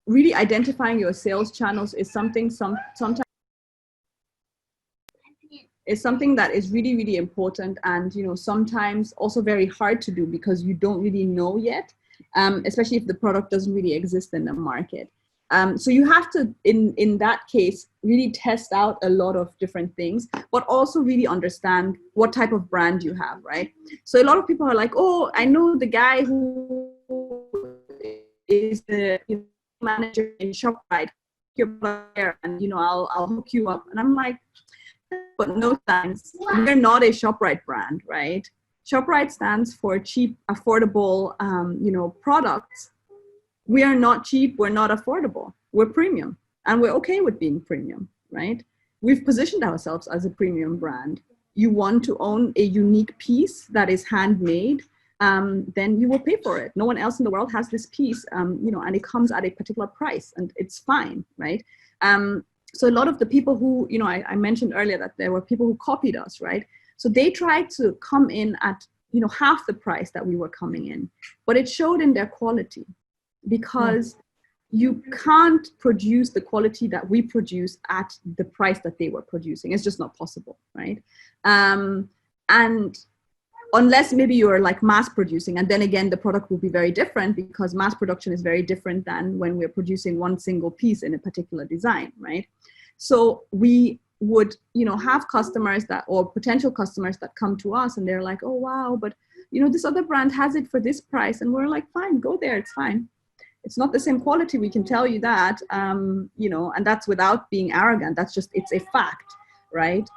really identifying your sales channels is sometimes is something that is really, really important, and sometimes also very hard to do because you don't really know yet, especially if the product doesn't really exist in the market. So you have to, in that case, really test out a lot of different things, but also really understand what type of brand you have, right? So a lot of people are like, oh, I know the guy who is the manager in ShopRite, and I'll hook you up. And I'm like, but no thanks. We're not a ShopRite brand, right? ShopRite stands for cheap, affordable, products. We are not cheap, we're not affordable, we're premium, and we're okay with being premium, right? We've positioned ourselves as a premium brand. You want to own a unique piece that is handmade, then you will pay for it. No one else in the world has this piece, and it comes at a particular price, and it's fine, right? So a lot of the people who, I mentioned earlier that there were people who copied us, right? So they tried to come in at, half the price that we were coming in, but it showed in their quality. Because you can't produce the quality that we produce at the price that they were producing. It's just not possible, right? And unless maybe you're like mass producing, and then again the product will be very different, because mass production is very different than when we're producing one single piece in a particular design, right? So we would, you know, have customers that, or potential customers that come to us and they're like, oh wow, but you know, this other brand has it for this price, and we're like, fine, go there, it's fine. It's not the same quality, we can tell you that, you know, and that's without being arrogant. That's just, it's a fact, right?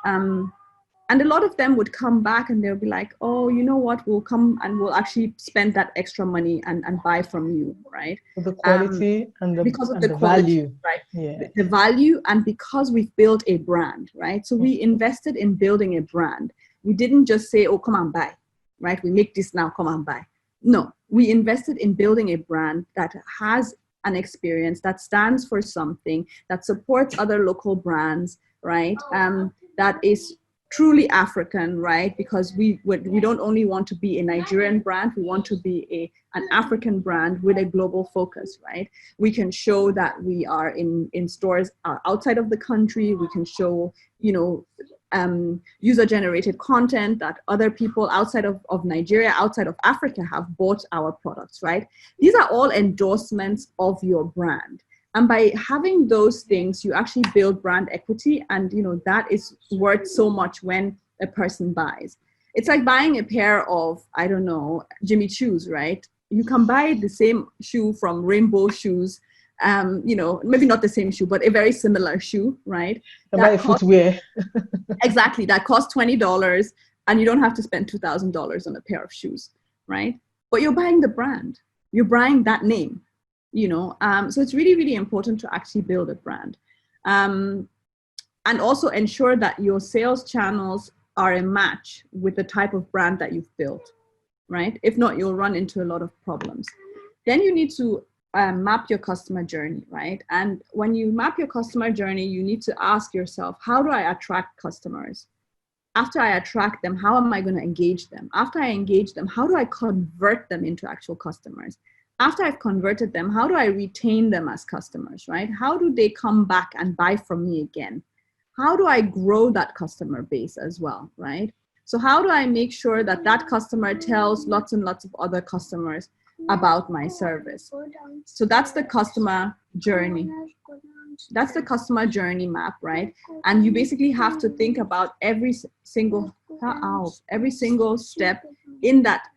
And a lot of them would come back and they'll be like, oh, you know what, we'll come and we'll actually spend that extra money and buy from you, right? The quality and the, because of and the the quality, value. right? Yeah. The value, and because we've built a brand, right? So we invested in building a brand. We didn't just say, oh, come and buy, right? We make this now, come and buy. No, we invested in building a brand that has an experience, that stands for something, that supports other local brands, right? That is truly African, right? Because we don't only want to be a Nigerian brand, we want to be an African brand with a global focus, right? We can show that we are in stores outside of the country. We can show, you know, user-generated content that other people outside of Nigeria, outside of Africa have bought our products, right? These are all endorsements of your brand. And by having those things, you actually build brand equity, and you know that is worth so much when a person buys. It's like buying a pair of, I don't know, Jimmy Choos, right? You can buy the same shoe from Rainbow Shoes, you know, maybe not the same shoe, but a very similar shoe, right? Buy footwear. Exactly, that costs $20, and you don't have to spend $2,000 on a pair of shoes, right? But you're buying the brand, you're buying that name. You know, so it's really, really important to actually build a brand, and also ensure that your sales channels are a match with the type of brand that you've built, right? If not, you'll run into a lot of problems. Then you need to map your customer journey, right? And when you map your customer journey, you need to ask yourself, how do I attract customers? After I attract them, how am I going to engage them? After I engage them, how do I convert them into actual customers? After I've converted them, how do I retain them as customers, right? How do they come back and buy from me again? How do I grow that customer base as well, right? So how do I make sure that that customer tells lots and lots of other customers about my service? So that's the customer journey. That's the customer journey map, right? And you basically have to think about every single step in that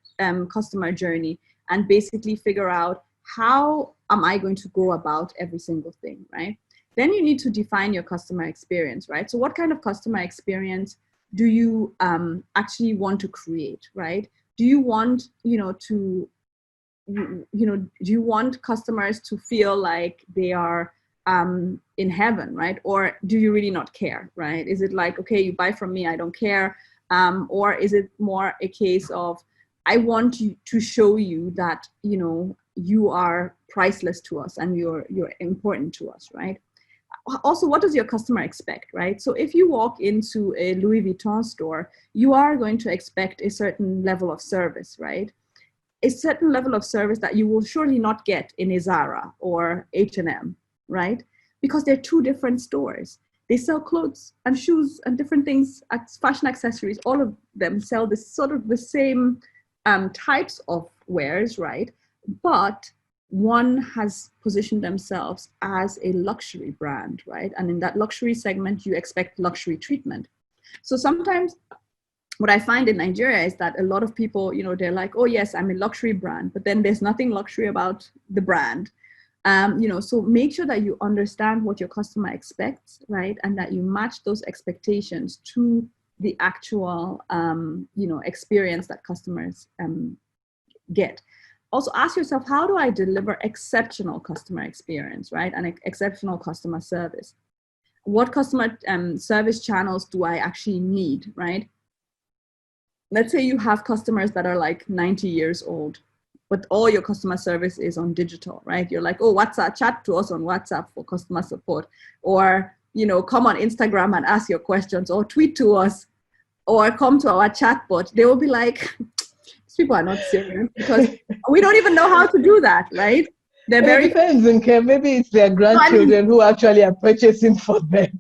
customer journey, and basically figure out, how am I going to go about every single thing, right? Then you need to define your customer experience, right? So what kind of customer experience do you actually want to create, right? Do you want, do you want customers to feel like they are in heaven, right? Or do you really not care, right? Is it like, okay, you buy from me, I don't care? Or is it more a case of, I want you to show you that, you are priceless to us and you're important to us, right? Also, what does your customer expect, right? So if you walk into a Louis Vuitton store, you are going to expect a certain level of service, right? A certain level of service that you will surely not get in a Zara or H&M, right? Because they're two different stores. They sell clothes and shoes and different things, fashion accessories. All of them sell this sort of the same types of wares, right? But one has positioned themselves as a luxury brand, right? And in that luxury segment, you expect luxury treatment. So sometimes what I find in Nigeria is that a lot of people, they're like, oh yes, I'm a luxury brand, but then there's nothing luxury about the brand. So make sure that you understand what your customer expects, right? And that you match those expectations to the actual, experience that customers get. Also ask yourself, how do I deliver exceptional customer experience, right? And exceptional customer service? What customer service channels do I actually need, right? Let's say you have customers that are like 90 years old, but all your customer service is on digital, right? You're like, oh, WhatsApp, chat to us on WhatsApp for customer support, or, come on Instagram and ask your questions, or tweet to us, or come to our chatbot. They will be like, these people are not serious, because we don't even know how to do that, right? They're very. It depends, okay? Maybe it's their grandchildren who actually are purchasing for them.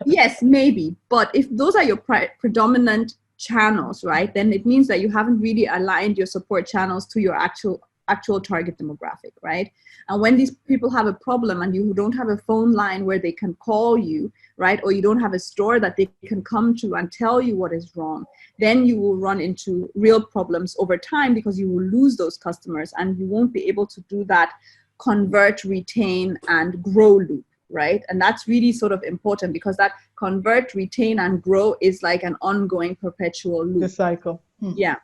Yes, maybe. But if those are your predominant channels, right, then it means that you haven't really aligned your support channels to your actual target demographic, right? And when these people have a problem and you don't have a phone line where they can call you, right, or you don't have a store that they can come to and tell you what is wrong, then you will run into real problems over time, because you will lose those customers and you won't be able to do that convert, retain, and grow loop, right? And that's really sort of important, because that convert, retain, and grow is like an ongoing perpetual loop. The cycle. Yeah.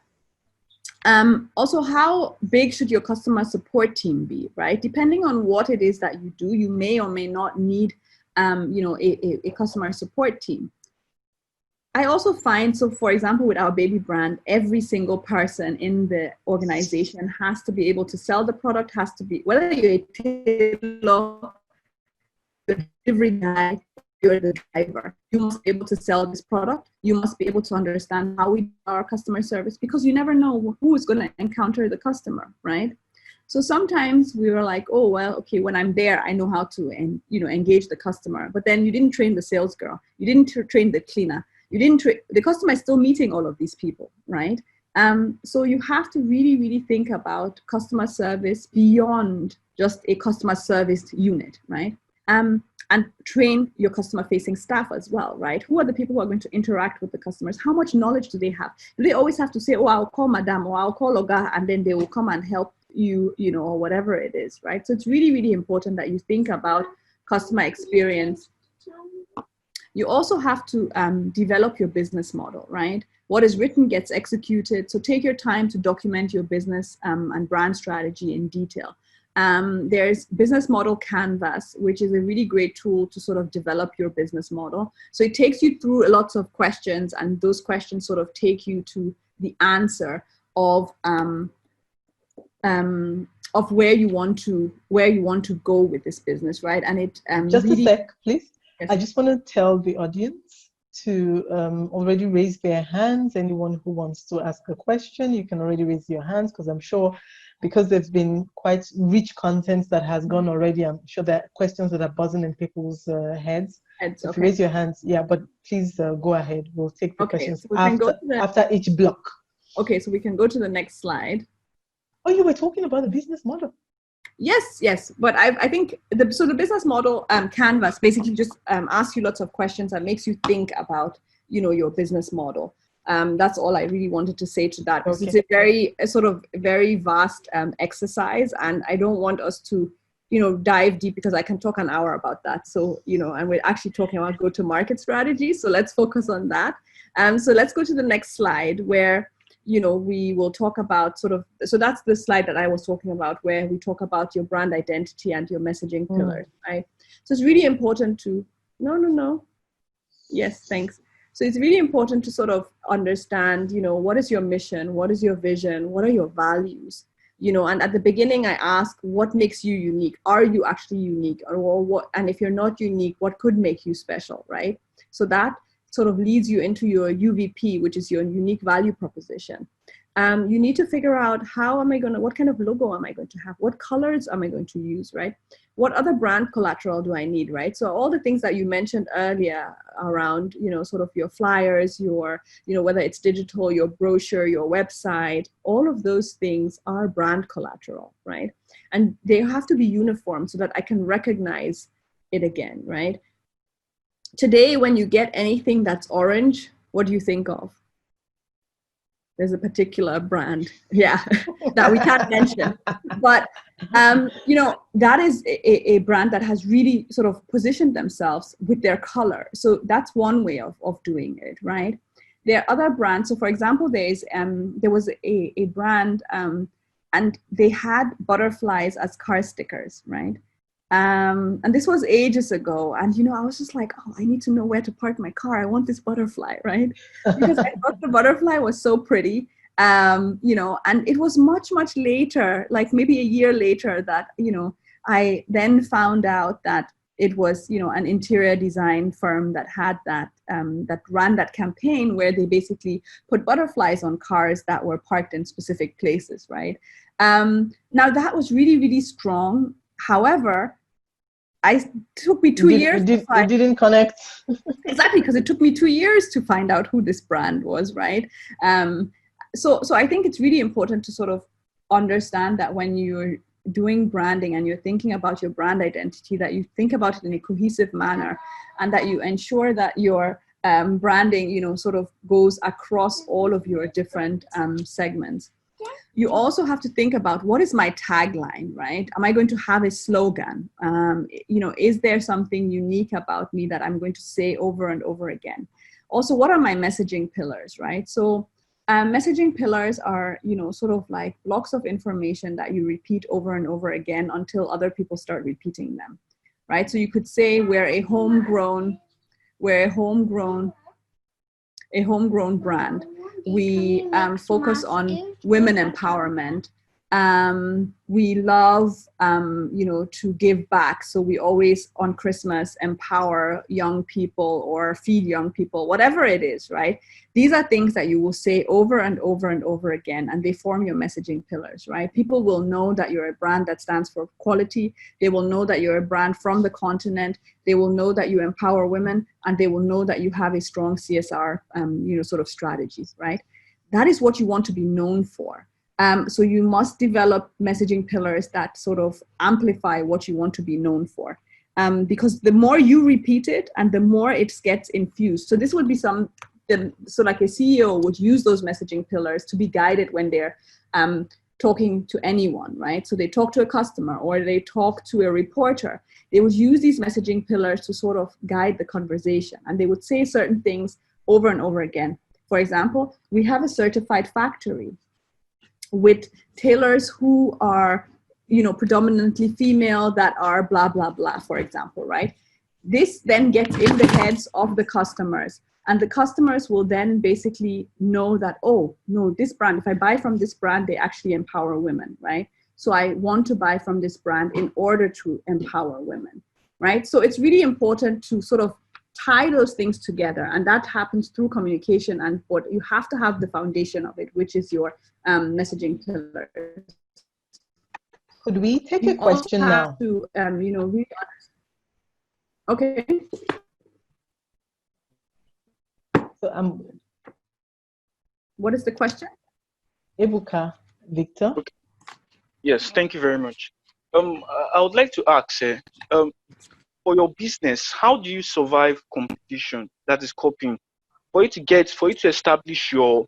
Also, how big should your customer support team be, right? Depending on what it is that you do, you may or may not need, a customer support team. I also find, so for example, with our baby brand, every single person in the organization has to be able to sell the product, has to be, whether you're a tailor, you're a delivery guy, you're the driver, you must be able to sell this product. You must be able to understand how we do our customer service, because you never know who is going to encounter the customer, right? So sometimes we were like, oh, well, okay, when I'm there, I know how to, engage the customer. But then you didn't train the sales girl. You didn't train the cleaner. You didn't the customer is still meeting all of these people, right? So you have to really, really think about customer service beyond just a customer service unit, right? And train your customer facing staff as well, right? Who are the people who are going to interact with the customers? How much knowledge do they have? Do they always have to say, oh, I'll call Madame or I'll call Oga, and then they will come and help you, or whatever it is, right? So it's really, really important that you think about customer experience. You also have to develop your business model, right? What is written gets executed. So take your time to document your business and brand strategy in detail. There's Business Model Canvas, which is a really great tool to sort of develop your business model. So it takes you through lots of questions, and those questions sort of take you to the answer of where you want to go with this business, right? And it just really, a sec, please. yes. I just want to tell the audience to already raise their hands. Anyone who wants to ask a question, you can already raise your hands, because I'm sure, because there's been quite rich content that has gone already, I'm sure there are questions that are buzzing in people's heads. So if you raise your hands, yeah, but please go ahead. We'll take the questions so after each block. Okay, so we can go to the next slide. Oh, you were talking about the business model. Yes, but I think the business model canvas basically just asks you lots of questions and makes you think about your business model. That's all I really wanted to say to that, because it's a very vast exercise, and I don't want us to dive deep, because I can talk an hour about that. So and we're actually talking about go-to-market strategy, so let's focus on that. So let's go to the next slide, where we will talk about so that's the slide that I was talking about, where we talk about your brand identity and your messaging pillars, right? So it's really important to, yes, thanks. So it's really important to sort of understand, what is your mission? What is your vision? What are your values? And at the beginning I ask, what makes you unique? Are you actually unique? Or what, and if you're not unique, what could make you special, right? So that sort of leads you into your UVP, which is your unique value proposition. You need to figure out what kind of logo am I going to have? What colors am I going to use, right? What other brand collateral do I need, right? So all the things that you mentioned earlier around, sort of your flyers, your, whether it's digital, your brochure, your website, all of those things are brand collateral, right? And they have to be uniform so that I can recognize it again, right? Today, when you get anything that's orange, what do you think of? There's a particular brand, that we can't mention. But, that is a brand that has really sort of positioned themselves with their color. So that's one way of doing it, right? There are other brands. So for example, there was a brand and they had butterflies as car stickers, right? And this was ages ago. And, I was just like, oh, I need to know where to park my car. I want this butterfly, right? Because I thought the butterfly was so pretty, and it was much, much later, like maybe a year later, that, I then found out that it was, an interior design firm that had that ran that campaign where they basically put butterflies on cars that were parked in specific places, right? Now that was really, really strong. However, took me 2 years to find. It didn't connect. Exactly, because it took me 2 years to find out who this brand was, right? So I think it's really important to sort of understand that when you're doing branding and you're thinking about your brand identity, that you think about it in a cohesive manner, and that you ensure that your branding, you know, sort of goes across all of your different segments. You also have to think about, what is my tagline, right? Am I going to have a slogan? You know, is there something unique about me that I'm going to say over and over again? Also, what are my messaging pillars, right? So messaging pillars are, you know, sort of like blocks of information that you repeat over and over again until other people start repeating them, right? So you could say we're a homegrown brand. We focus on women empowerment. We love, you know, to give back. So we always on Christmas empower young people or feed young people, whatever it is, right? These are things that you will say over and over and over again, and they form your messaging pillars, right? People will know that you're a brand that stands for quality. They will know that you're a brand from the continent. They will know that you empower women, and they will know that you have a strong CSR, you know, sort of strategies, right? That is what you want to be known for. So you must develop messaging pillars that sort of amplify what you want to be known for. Because the more you repeat it and the more it gets infused. So this would be so like a CEO would use those messaging pillars to be guided when they're talking to anyone, right? So they talk to a customer or they talk to a reporter. They would use these messaging pillars to sort of guide the conversation, and they would say certain things over and over again. For example, we have a certified factory with tailors who are, you know, predominantly female, that are blah, blah, blah, for example, right? This then gets in the heads of the customers, and the customers will then basically know that, oh, no, this brand, if I buy from this brand, they actually empower women, right? So I want to buy from this brand in order to empower women, right? So it's really important to sort of tie those things together, and that happens through communication, and what you have to have the foundation of it, which is your messaging pillars. Could we take a question now? To, you know, really okay. So What is the question? Ebuka, Victor. Okay. Yes, thank you very much. I would like to ask, for your business, how do you survive competition, that is copying? For you to establish your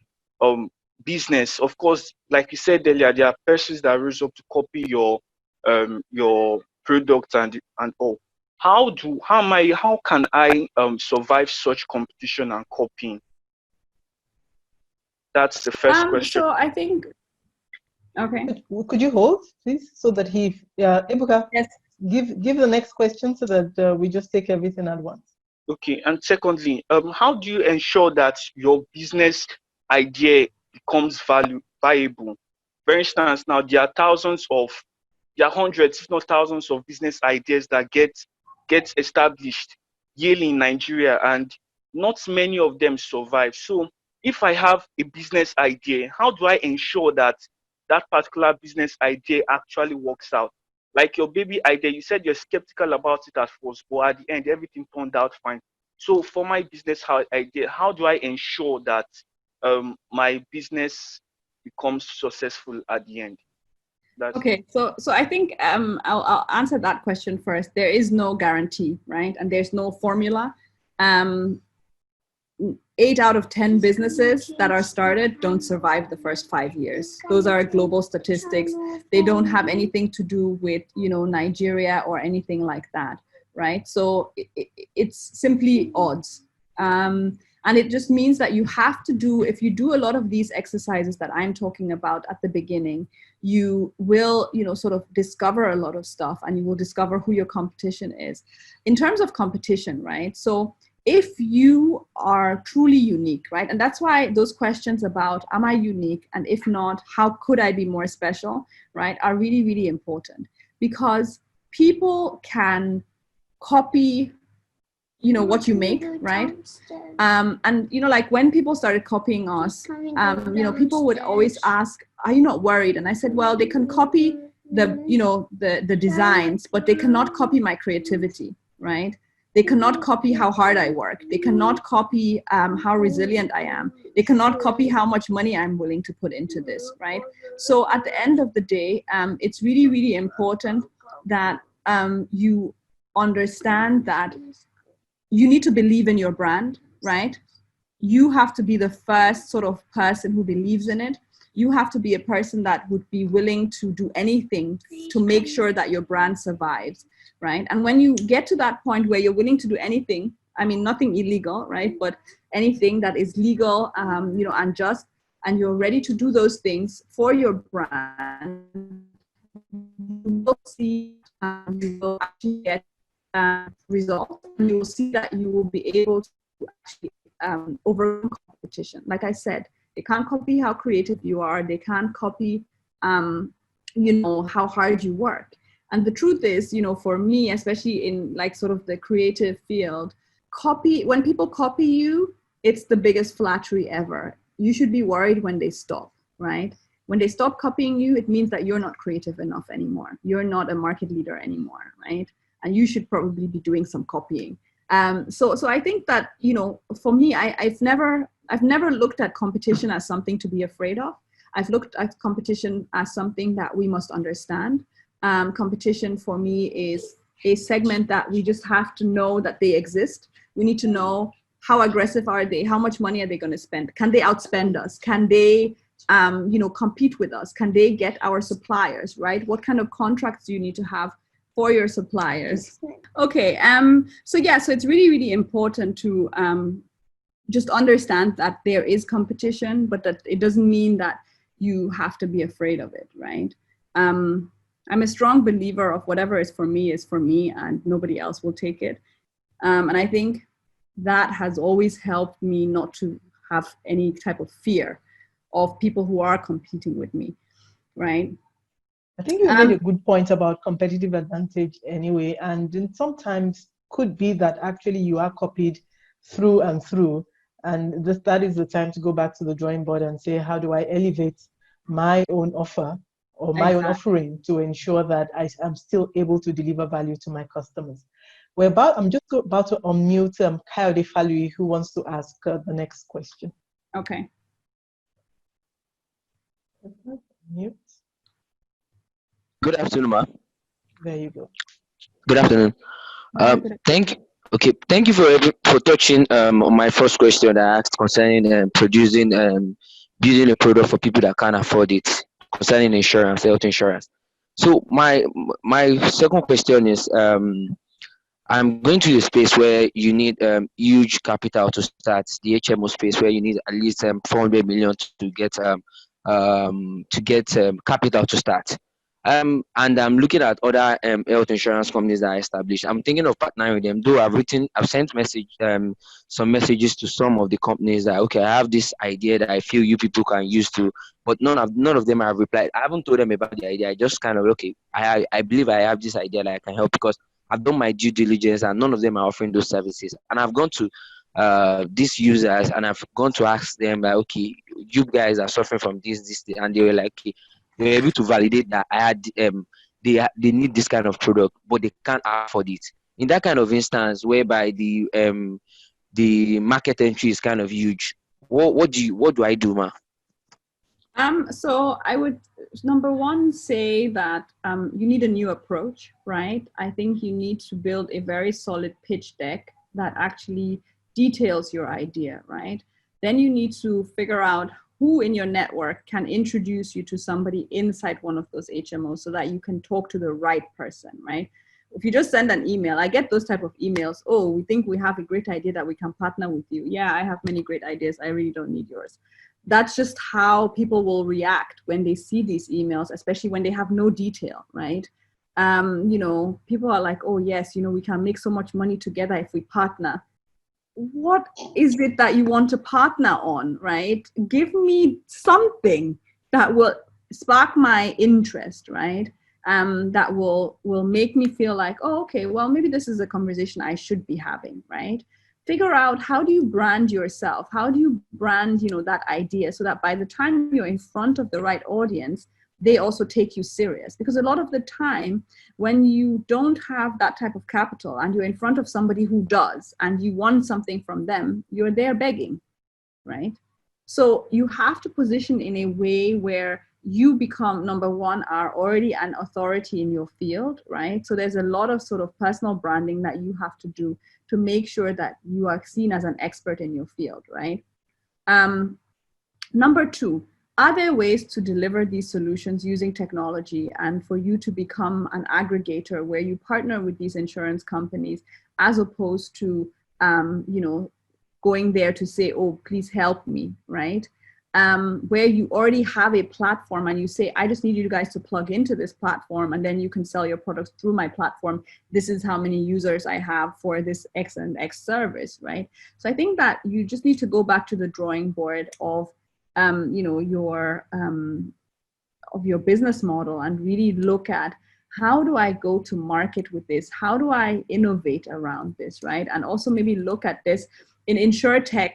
business, of course, like you said earlier, there are persons that rise up to copy your product and all. How can I survive such competition and copying? That's the first question. So I think, okay. Could you hold, please, so that Ebuka, yes, give the next question so that we just take everything at once. Okay, and secondly, how do you ensure that your business idea becomes viable? For instance, now there are hundreds, if not thousands, of business ideas that get established yearly in Nigeria, and not many of them survive. So if I have a business idea, how do I ensure that that particular business idea actually works out? Like your baby idea, you said you're skeptical about it at first, but at the end, everything turned out fine. So for my business idea, how do I ensure that my business becomes successful at the end? Okay, so I think I'll answer that question first. There is no guarantee, right? And there's no formula. 8 out of 10 businesses that are started don't survive the first 5 years. Those are global statistics. They don't have anything to do with, you know, Nigeria or anything like that, right? So it's simply odds. And it just means that you have to do, if you do a lot of these exercises that I'm talking about at the beginning, you will, you know, sort of discover a lot of stuff, and you will discover who your competition is. In terms of competition, right? So if you are truly unique, right? And that's why those questions about, am I unique? And if not, how could I be more special, right? Are really, really important, because people can copy, you know, what you make, right? And, you know, like when people started copying us, you know, people would always ask, are you not worried? And I said, well, they can copy the designs, but they cannot copy my creativity, right? They cannot copy how hard I work. They cannot copy how resilient I am. They cannot copy how much money I'm willing to put into this, right? So at the end of the day, it's really, really important that you understand that you need to believe in your brand, right? You have to be the first sort of person who believes in it. You have to be a person that would be willing to do anything to make sure that your brand survives, right? And when you get to that point where you're willing to do anything, I mean, nothing illegal, right? But anything that is legal, and just, and you're ready to do those things for your brand, you will see, you will actually get results. You will see that you will be able to actually overcome competition. Like I said, they can't copy how creative you are. They can't copy, how hard you work. And the truth is, for me, especially in like sort of the creative field, when people copy you, it's the biggest flattery ever. You should be worried when they stop, right? When they stop copying you, it means that you're not creative enough anymore. You're not a market leader anymore, right? And you should probably be doing some copying. So I think that, for me, I've never looked at competition as something to be afraid of. I've looked at competition as something that we must understand. Competition for me is a segment that we just have to know that they exist. We need to know how aggressive are they? How much money are they going to spend? Can they outspend us? Can they, compete with us? Can they get our suppliers, right? What kind of contracts do you need to have for your suppliers? Okay, so it's really, really important to just understand that there is competition, but that it doesn't mean that you have to be afraid of it, right? I'm a strong believer of whatever is for me and nobody else will take it. And I think that has always helped me not to have any type of fear of people who are competing with me, right? I think you made a good point about competitive advantage anyway, and then sometimes could be that actually you are copied through and through, and that is the time to go back to the drawing board and say, how do I elevate my own offer or my own offering to ensure that I am still able to deliver value to my customers? I'm just about to unmute Kayode Falui, who wants to ask the next question. Okay. Mute. Good afternoon, ma. There you go. Good afternoon. Thank you for touching on my first question that I asked concerning producing building a product for people that can't afford it, concerning insurance, health insurance. So my second question is I'm going to the space where you need huge capital to start, the HMO space where you need at least 400 million to get capital to start. And I'm looking at other health insurance companies that I established. I'm thinking of partnering with them. Though I've sent some messages to some of the companies that, okay, I have this idea that I feel you people can use to, but none of them have replied. I haven't told them about the idea. I just kind of, okay, I believe I have this idea that I can help because I've done my due diligence and none of them are offering those services. And I've gone to these users and I've gone to ask them like, okay, you guys are suffering from this, and they were like, okay, they were able to validate that I had they need this kind of product, but they can't afford it. In that kind of instance, whereby the market entry is kind of huge, what do I do, ma? So I would, number one, say that you need a new approach, right? I think you need to build a very solid pitch deck that actually details your idea, right? Then you need to figure out who in your network can introduce you to somebody inside one of those HMOs so that you can talk to the right person, right? If you just send an email, I get those type of emails. Oh, we think we have a great idea that we can partner with you. Yeah, I have many great ideas. I really don't need yours. That's just how people will react when they see these emails, especially when they have no detail, right? People are like, oh yes, we can make so much money together if we partner. What is it that you want to partner on, right? Give me something that will spark my interest, right? That will make me feel like, oh, okay, well, maybe this is a conversation I should be having, right? Figure out, how do you brand yourself? How do you brand, that idea so that by the time you're in front of the right audience, they also take you serious. Because a lot of the time, when you don't have that type of capital and you're in front of somebody who does, and you want something from them, you're there begging, right? So you have to position in a way where you become, number one, are already an authority in your field, right? So there's a lot of sort of personal branding that you have to do to make sure that you are seen as an expert in your field, right? Number two, are there ways to deliver these solutions using technology and for you to become an aggregator where you partner with these insurance companies as opposed to, going there to say, oh, please help me, right? Where you already have a platform and you say, I just need you guys to plug into this platform and then you can sell your products through my platform. This is how many users I have for this X and X service, right? So I think that you just need to go back to the drawing board of, your business model and really look at, how do I go to market with this? How do I innovate around this, right? And also maybe look at this in InsurTech,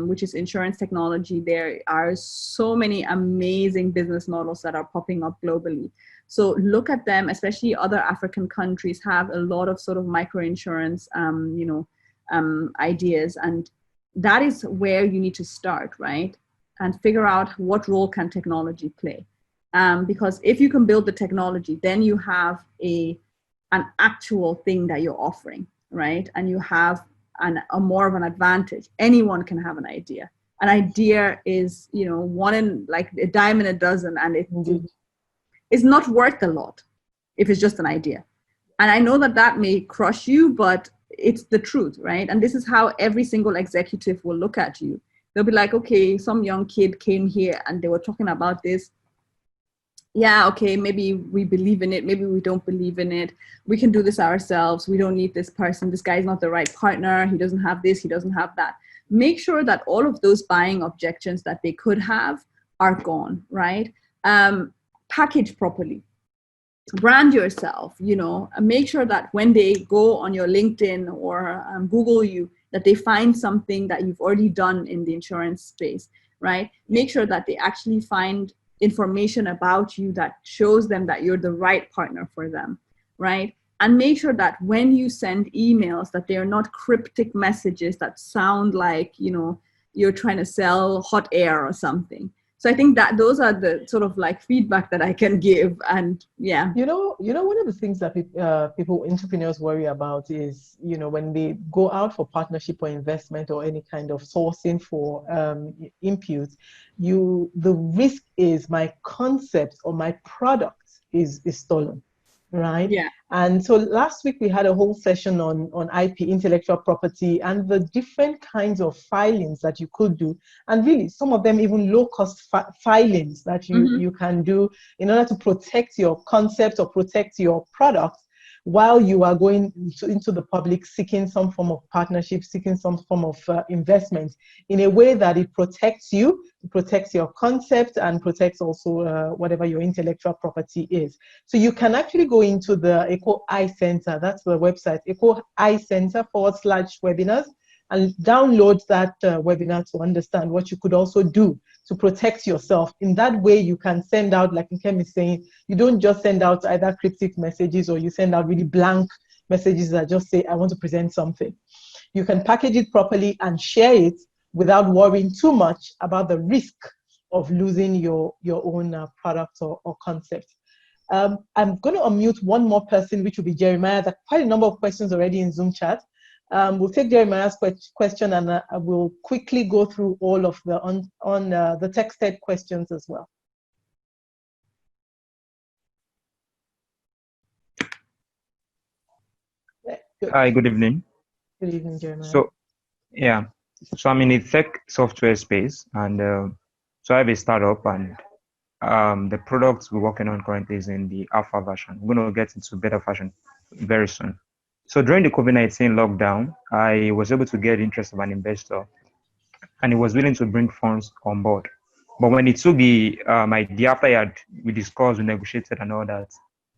which is insurance technology. There are so many amazing business models that are popping up globally. So look at them, especially other African countries have a lot of sort of microinsurance, ideas. And that is where you need to start, right? And figure out what role can technology play. Because if you can build the technology, then you have an actual thing that you're offering, right? And you have a more of an advantage. Anyone can have an idea. An idea is, one in like a dime in a dozen, and it's not worth a lot if it's just an idea. And I know that may crush you, but it's the truth, right? And this is how every single executive will look at you. They'll be like, okay, some young kid came here and they were talking about this. Yeah, okay, maybe we believe in it, maybe we don't believe in it. We can do this ourselves. We don't need this person. This guy's not the right partner. He doesn't have this, he doesn't have that. Make sure that all of those buying objections that they could have are gone, right? Package properly. Brand yourself, make sure that when they go on your LinkedIn or Google you, that they find something that you've already done in the insurance space, right? Make sure that they actually find information about you that shows them that you're the right partner for them, right? And make sure that when you send emails, that they're not cryptic messages that sound like, you're trying to sell hot air or something. So I think that those are the sort of like feedback that I can give. And yeah. One of the things that entrepreneurs worry about is, when they go out for partnership or investment or any kind of sourcing for input, the risk is my concept or my product is stolen, right? Yeah. And so last week we had a whole session on IP, intellectual property, and the different kinds of filings that you could do, and really some of them even low-cost filings that you can do in order to protect your concept or protect your product while you are going into the public seeking some form of partnership, seeking some form of investment in a way that it protects you, it protects your concept, and protects also whatever your intellectual property is. So you can actually go into the Echo Eye Center, that's the website, Echo Eye Center /webinars, and download that webinar to understand what you could also do to protect yourself. In that way, you can send out, like Nkem is saying, you don't just send out either cryptic messages or you send out really blank messages that just say, I want to present something. You can package it properly and share it without worrying too much about the risk of losing your own product or concept. I'm going to unmute one more person, which will be Jeremiah. There are quite a number of questions already in Zoom chat. We'll take Jeremiah's question, and I will quickly go through all of the the texted questions as well. Hi, good evening. Good evening, Jeremiah. So I'm in the tech software space, and so I have a startup, and the product we're working on currently is in the alpha version. We're going to get into beta version very soon. So during the COVID-19 lockdown, I was able to get the interest of an investor, and he was willing to bring funds on board. But when he took the idea, after we discussed, we negotiated and all that.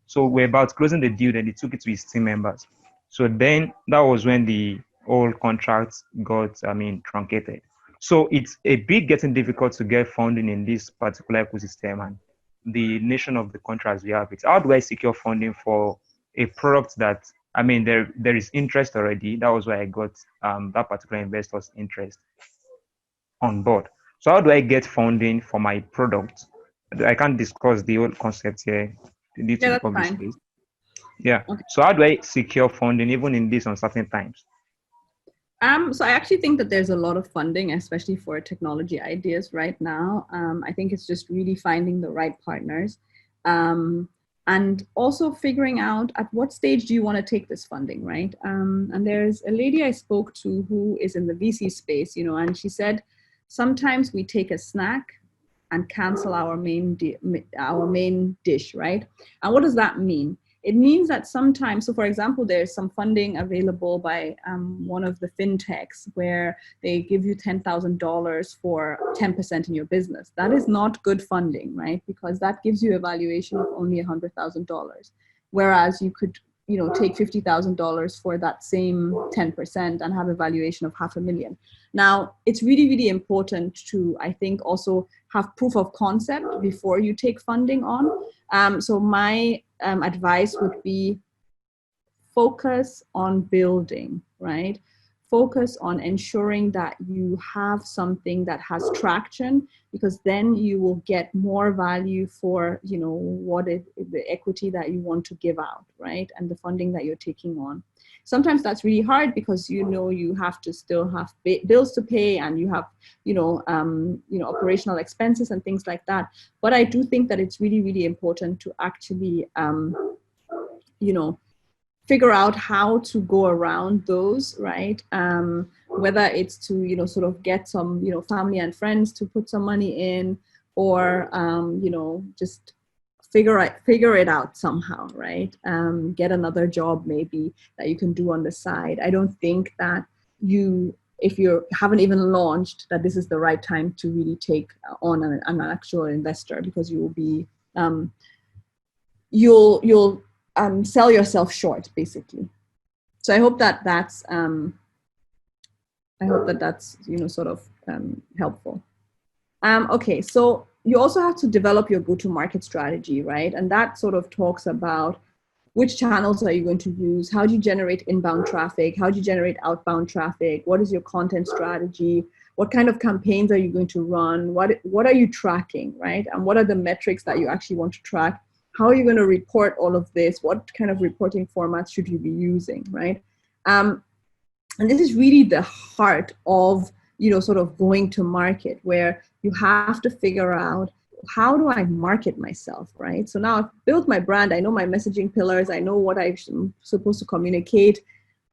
So we're about closing the deal, then he took it to his team members. So then that was when the whole contract got, truncated. So it's a bit getting difficult to get funding in this particular ecosystem. And the nation of the country as we have it. How do I secure funding for a product that, I mean, there is interest already? That was why I got that particular investor's interest on board. So how do I get funding for my product? I can't discuss the whole concept here due to Yeah, the that's public fine. space. Yeah. Okay. So how do I secure funding even in these uncertain times? So I actually think that there's a lot of funding, especially for technology ideas right now. I think it's just really finding the right partners, and also figuring out at what stage do you want to take this funding, right? And there's a lady I spoke to who is in the VC space, and she said, sometimes we take a snack and cancel our main dish, right? And what does that mean? It means that sometimes, so for example, there's some funding available by one of the fintechs where they give you $10,000 for 10% in your business. That is not good funding, right? Because that gives you a valuation of only $100,000. Whereas you could, take $50,000 for that same 10% and have a valuation of $500,000. Now, it's really, really important to, I think, also have proof of concept before you take funding on. So my advice would be focus on building, right? Focus on ensuring that you have something that has traction, because then you will get more value for, the equity that you want to give out, right? And the funding that you're taking on. Sometimes that's really hard because, you have to still have bills to pay, and you have, operational expenses and things like that. But I do think that it's really, really important to actually, figure out how to go around those, right? Whether it's to, sort of get some, family and friends to put some money in, or, just figure it out somehow, right? Get another job maybe that you can do on the side. I don't think that if you haven't even launched, that this is the right time to really take on an actual investor, because you will be, you'll sell yourself short, basically. So I hope that that's sort of helpful. Okay, so you also have to develop your go-to-market strategy, right? And that sort of talks about which channels are you going to use? How do you generate inbound traffic? How do you generate outbound traffic? What is your content strategy? What kind of campaigns are you going to run? What are you tracking, right? And what are the metrics that you actually want to track? How are you going to report all of this? What kind of reporting formats should you be using, right? And this is really the heart of, sort of going to market, where you have to figure out, how do I market myself, right? So now I've built my brand. I know my messaging pillars. I know what I'm supposed to communicate.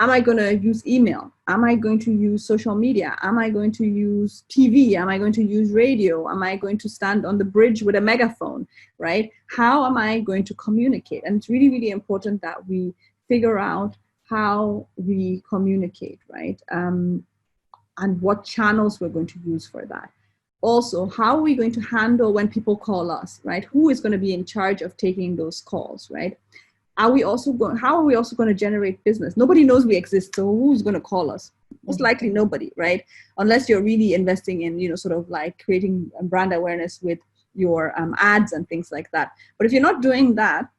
Am I going to use email? Am I going to use social media? Am I going to use TV? Am I going to use radio? Am I going to stand on the bridge with a megaphone, right? How am I going to communicate? And it's really, really important that we figure out how we communicate, right? And what channels we're going to use for that. Also, how are we going to handle when people call us, right? Who is going to be in charge of taking those calls, right? How are we also going to generate business? Nobody knows we exist, so who's going to call us? Most likely nobody, right? Unless you're really investing in, sort of like creating brand awareness with your ads and things like that. But if you're not doing that,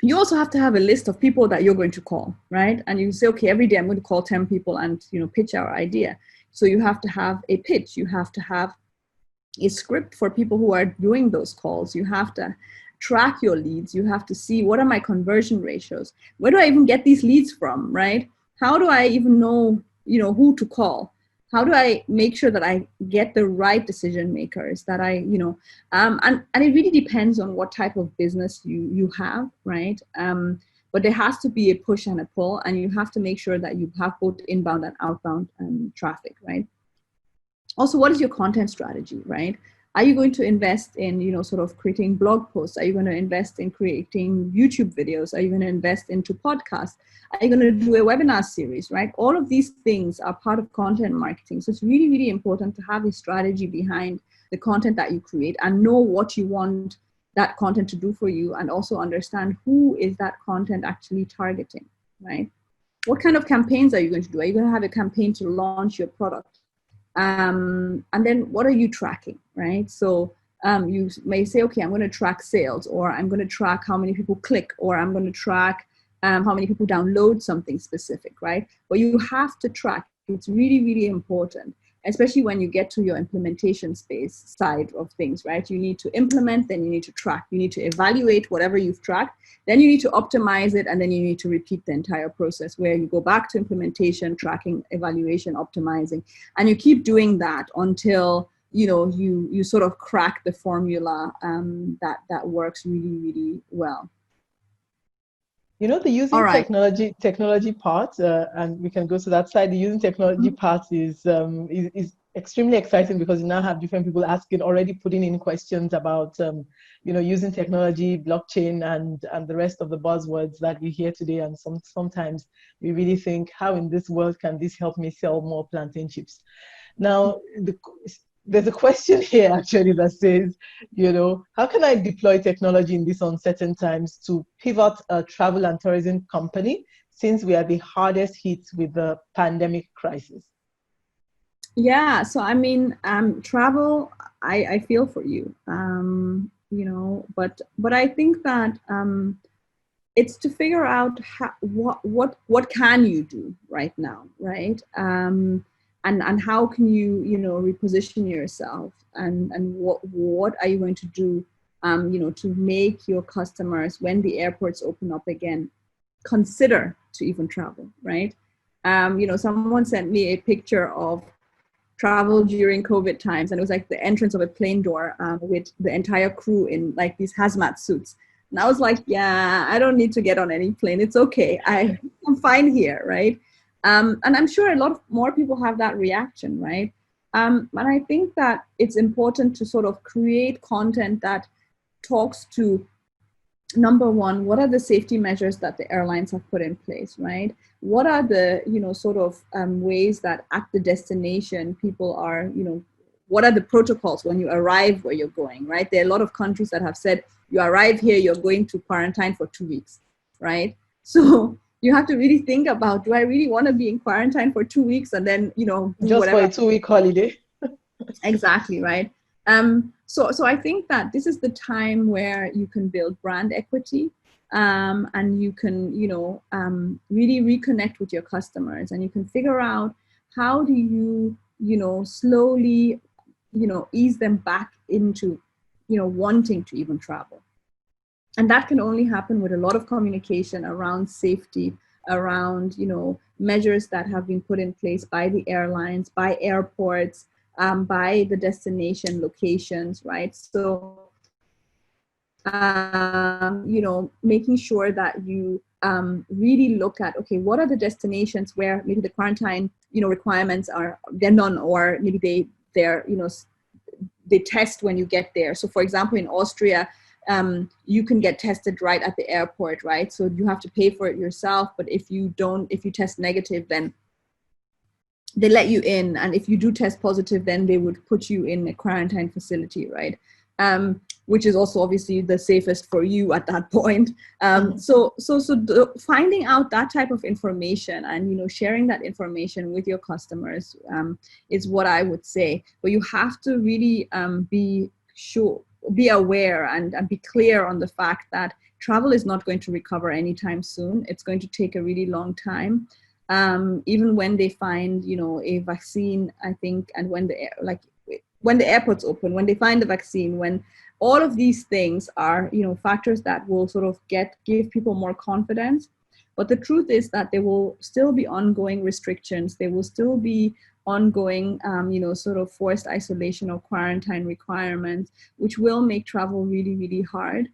you also have to have a list of people that you're going to call, right? And you say, okay, every day I'm going to call 10 people and, pitch our idea. So you have to have a pitch. You have to have a script for people who are doing those calls. You have to track your leads. You have to see, what are my conversion ratios? Where do I even get these leads from, right? How do I even know, who to call? How do I make sure that I get the right decision makers, that I, and it really depends on what type of business you have, right? But there has to be a push and a pull, and you have to make sure that you have both inbound and outbound traffic, right? Also, what is your content strategy, right? Are you going to invest in, sort of creating blog posts? Are you going to invest in creating YouTube videos? Are you going to invest into podcasts? Are you going to do a webinar series, right? All of these things are part of content marketing. So it's really, really important to have a strategy behind the content that you create and know what you want that content to do for you, and also understand who is that content actually targeting, right? What kind of campaigns are you going to do? Are you going to have a campaign to launch your product? And then what are you tracking, right? So You may say, okay, I'm going to track sales, or I'm going to track how many people click, or I'm going to track how many people download something specific, right? But you have to track. It's really, really important, especially when you get to your implementation space side of things, right? You need to implement, then you need to track. You need to evaluate whatever you've tracked, then you need to optimize it, and then you need to repeat the entire process where you go back to implementation, tracking, evaluation, optimizing, and you keep doing that until you sort of crack the formula that works really, really well. The using technology part, and we can go to that side. The using technology part is extremely exciting because you now have different people asking, already putting in questions about, using technology, blockchain, and the rest of the buzzwords that we hear today. And sometimes we really think, how in this world can this help me sell more plantain chips? Now, there's a question here actually that says, how can I deploy technology in these uncertain times to pivot a travel and tourism company since we are the hardest hit with the pandemic crisis? Yeah, so I mean, travel, I feel for you, but I think that it's to figure out what can you do right now, right? And how can you reposition yourself, and what are you going to do to make your customers, when the airports open up again, consider to even travel, right? Someone sent me a picture of travel during COVID times, and it was like the entrance of a plane door with the entire crew in like these hazmat suits. And I was like, yeah, I don't need to get on any plane. It's okay. I'm fine here, right? And I'm sure a lot more people have that reaction, right? And I think that it's important to sort of create content that talks to, number one, what are the safety measures that the airlines have put in place, right? What are the, ways that at the destination people are, what are the protocols when you arrive where you're going, right? There are a lot of countries that have said, you arrive here, you're going to quarantine for 2 weeks, right? So you have to really think about, do I really want to be in quarantine for 2 weeks and then, do just whatever? For a 2-week holiday? Exactly, right? So I think that this is the time where you can build brand equity, and you can, really reconnect with your customers, and you can figure out how do you, slowly, ease them back into, wanting to even travel. And that can only happen with a lot of communication around safety, around, measures that have been put in place by the airlines, by airports, by the destination locations, right? So, making sure that you really look at, okay, what are the destinations where maybe the quarantine, requirements they're none, or maybe they're, they test when you get there. So for example, in Austria, you can get tested right at the airport, right? So you have to pay for it yourself, but if you test negative, then they let you in. And if you do test positive, then they would put you in a quarantine facility, right? Which is also obviously the safest for you at that point. So finding out that type of information and, sharing that information with your customers is what I would say. But you have to really be aware and be clear on the fact that travel is not going to recover anytime soon. It's going to take a really long time. Even when they find, a vaccine, I think, and when the airports open, when they find the vaccine, when all of these things are, factors that will sort of give people more confidence. But the truth is that there will still be ongoing restrictions. There will still be ongoing, sort of forced isolation or quarantine requirements, which will make travel really, really hard.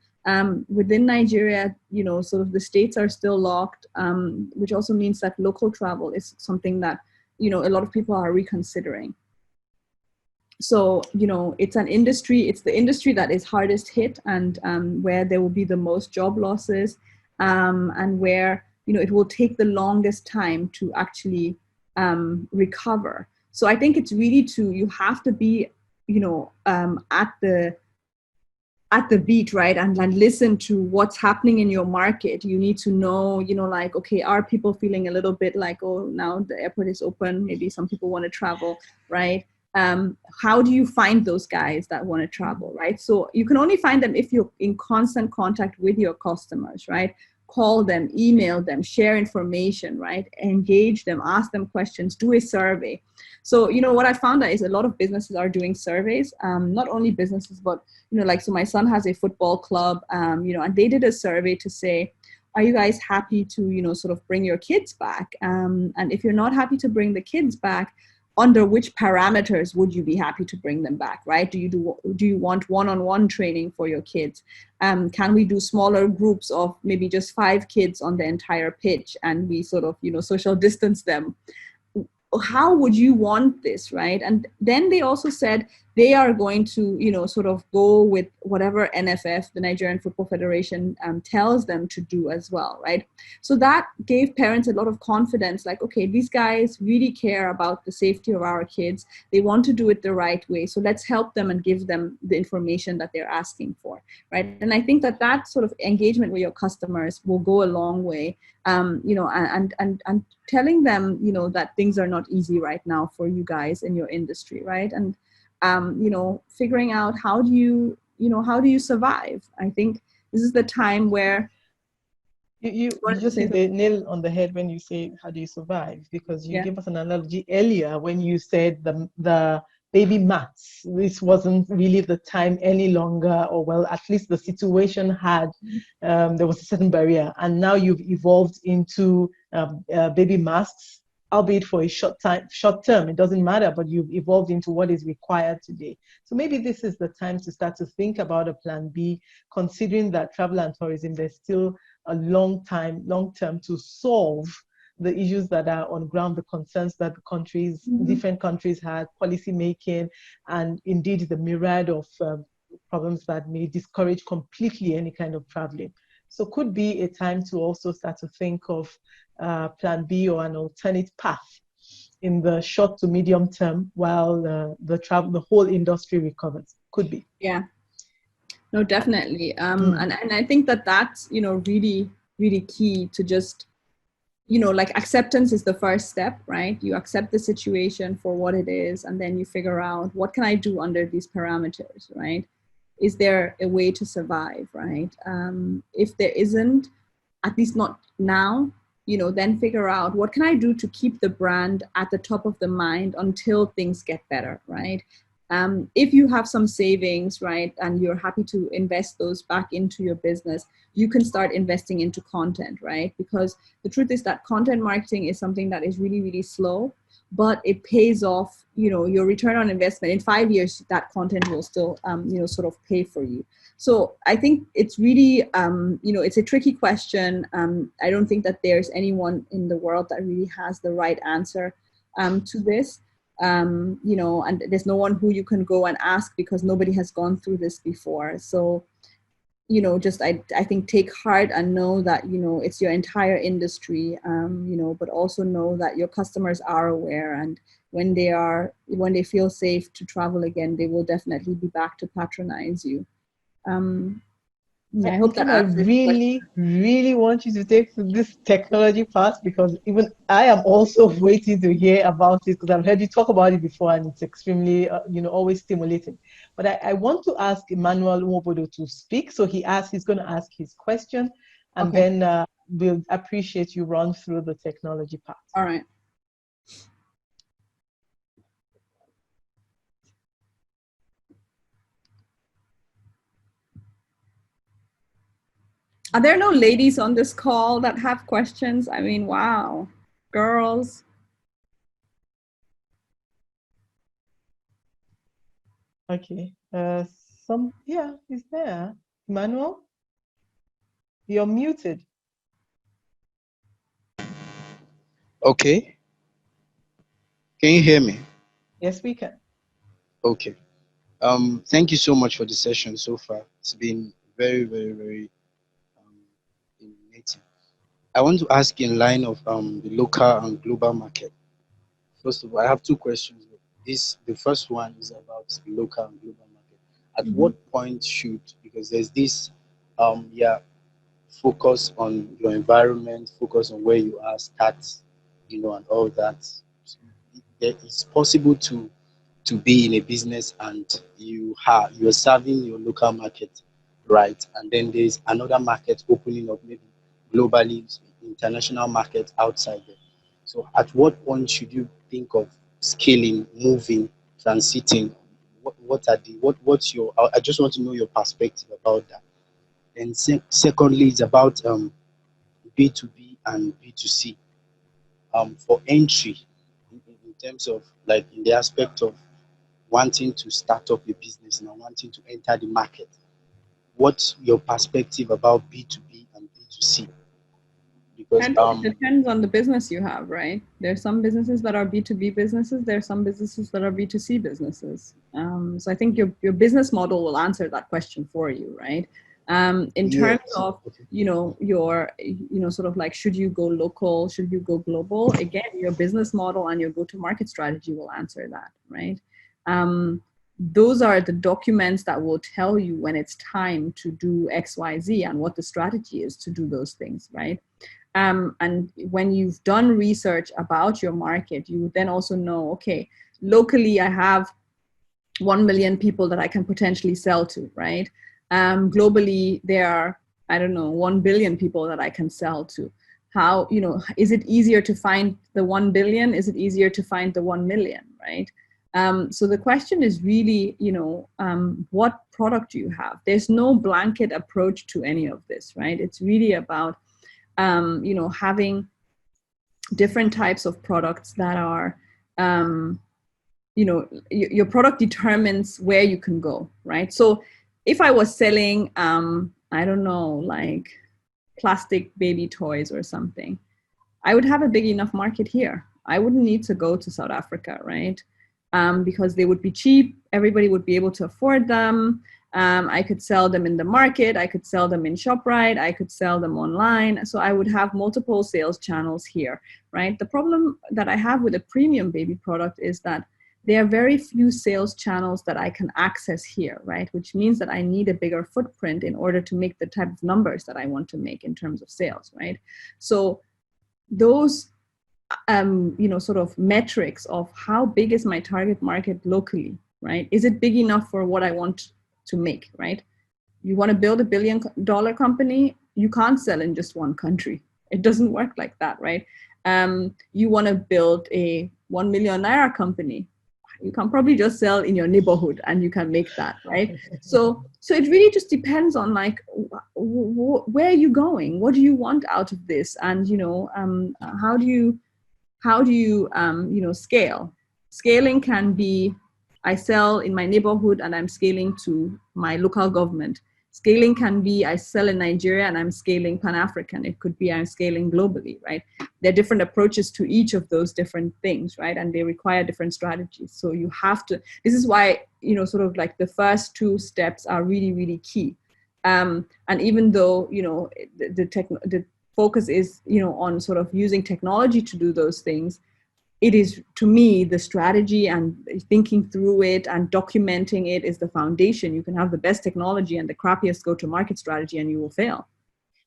Within Nigeria, sort of the states are still locked, which also means that local travel is something that, a lot of people are reconsidering. So, it's the industry that is hardest hit, and where there will be the most job losses, and where, it will take the longest time to actually recover. So I think it's really you have to be, at the beat, right? And listen to what's happening in your market. You need to know, like, okay, are people feeling a little bit like, oh, now the airport is open, maybe some people want to travel, right? how do you find those guys that want to travel, right? So you can only find them if you're in constant contact with your customers, right? Call them, email them, share information, right? Engage them, ask them questions, do a survey. So, what I found out is a lot of businesses are doing surveys, not only businesses, but, so my son has a football club, and they did a survey to say, are you guys happy to, sort of bring your kids back? And if you're not happy to bring the kids back, under which parameters would you be happy to bring them back, right? Do you want one-on-one training for your kids? Can we do smaller groups of maybe just 5 kids on the entire pitch, and we sort of, social distance them? How would you want this, right? And then they also said they are going to, sort of go with whatever NFF, the Nigerian Football Federation, tells them to do as well, right? So that gave parents a lot of confidence, like, okay, these guys really care about the safety of our kids. They want to do it the right way. So let's help them and give them the information that they're asking for, right? And I think that sort of engagement with your customers will go a long way, and telling them, that things are not easy right now for you guys in your industry, right? And figuring out how do you survive. I think this is the time where you just hit the nail on the head when you say how do you survive, because you gave us an analogy earlier when you said the baby mats. This wasn't really the time any longer, or well, at least the situation had there was a certain barrier, and now you've evolved into baby masks, albeit for a short term, it doesn't matter, but you've evolved into what is required today. So maybe this is the time to start to think about a plan B, considering that travel and tourism, there's still a long term to solve the issues that are on ground, the concerns that different countries had, policy making, and indeed the myriad of problems that may discourage completely any kind of traveling. So could be a time to also start to think of plan B or an alternate path in the short to medium term while the whole industry recovers. Could be. Yeah. No, definitely. And I think that's, really, really key to just, like acceptance is the first step, right? You accept the situation for what it is, and then you figure out what can I do under these parameters, right? Is there a way to survive, right? If there isn't, at least not now, then figure out what can I do to keep the brand at the top of the mind until things get better, right? If you have some savings, right, and you're happy to invest those back into your business, you can start investing into content, right? Because the truth is that content marketing is something that is really, really slow, but it pays off, your return on investment. In 5 years, that content will still, sort of pay for you. So I think it's really, it's a tricky question. I don't think that there's anyone in the world that really has the right answer to this. And there's no one who you can go and ask because nobody has gone through this before. So, I think take heart and know that, it's your entire industry, but also know that your customers are aware, and when they feel safe to travel again, they will definitely be back to patronize you. I hope that I really, really want you to take this technology part, because even I am also waiting to hear about it, because I've heard you talk about it before, and it's extremely, always stimulating. But I want to ask Emmanuel Nwobodo to speak. So he's going to ask his question, and then we'll appreciate you run through the technology part. All right. Are there no ladies on this call that have questions? I mean, wow, girls. Okay. He's there. Emmanuel, you're muted. Okay. Can you hear me? Yes, we can. Okay. Thank you so much for the session so far. It's been very, very, very illuminating. I want to ask in line of the local and global market. First of all, I have 2 questions. The first one is about the local and global market. At what point because there's this focus on your environment, focus on where you are, start, and all that. It's possible to to be in a business and you're serving your local market, right? And then there's another market opening up, maybe globally, international market outside there. So at what point should you think of scaling, moving, transiting? What are the what's your I just want to know your perspective about that. And secondly, it's about B2B and B2C. For entry, in terms of like in the aspect of wanting to start up a business and wanting to enter the market, what's your perspective about B2B and B2C? Because I think it depends on the business you have, right? There's some businesses that are B2B businesses. There's some businesses that are B2C businesses. So I think your business model will answer that question for you, right? In terms of, sort of like, should you go local? Should you go global? Again, your business model and your go-to-market strategy will answer that, right? Those are the documents that will tell you when it's time to do X, Y, Z and what the strategy is to do those things, right? And when you've done research about your market, you then also know, okay, locally I have 1 million people that I can potentially sell to, right? Globally, there are, I don't know, 1 billion people that I can sell to. How, is it easier to find the 1 billion? Is it easier to find the 1 million, right? So the question is really, what product do you have? There's no blanket approach to any of this, right? It's really about having different types of products that are, your product determines where you can go, right? So if I was selling, I don't know, like plastic baby toys or something, I would have a big enough market here. I wouldn't need to go to South Africa, right? Because they would be cheap. Everybody would be able to afford them. I could sell them in the market. I could sell them in ShopRite. I could sell them online. So I would have multiple sales channels here, right? The problem that I have with a premium baby product is that there are very few sales channels that I can access here, right? Which means that I need a bigger footprint in order to make the type of numbers that I want to make in terms of sales, right? So those sort of metrics of how big is my target market locally, right? Is it big enough for what I want to make, right? You want to build $1 billion company, you can't sell in just one country. It doesn't work like that, right? You want to build a 1 million naira company, you can probably just sell in your neighborhood and you can make that, right? So it really just depends on like, where are you going? What do you want out of this? And, how do you scale? Scaling can be, I sell in my neighborhood and I'm scaling to my local government. Scaling can be, I sell in Nigeria and I'm scaling Pan-African. It could be I'm scaling globally, right? There are different approaches to each of those different things, right? And they require different strategies. So you have to, this is why, sort of like the first two steps are really, really key. And even though, the focus is, on sort of using technology to do those things, it is, to me, the strategy and thinking through it and documenting it is the foundation. You can have the best technology and the crappiest go-to-market strategy and you will fail.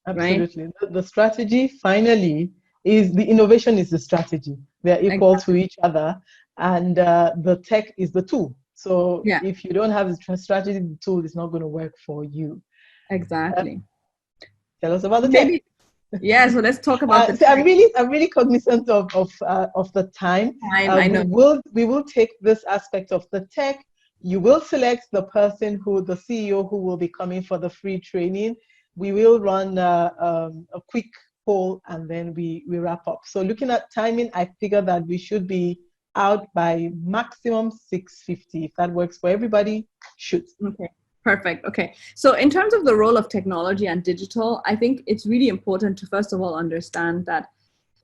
Absolutely. Right? The strategy finally is, the innovation is the strategy. They're equal to each other, and the tech is the tool. So if you don't have the strategy, the tool is not going to work for you. Exactly. Tell us about the tech. Yeah, so let's talk about the so I'm really cognizant of the time. I know. We will take this aspect of the tech. You will select the person the CEO who will be coming for the free training. We will run a quick poll and then we wrap up. So looking at timing, I figure that we should be out by maximum 6:50. If that works for everybody, shoot. Okay. Perfect. Okay. So in terms of the role of technology and digital, I think it's really important to, first of all, understand that,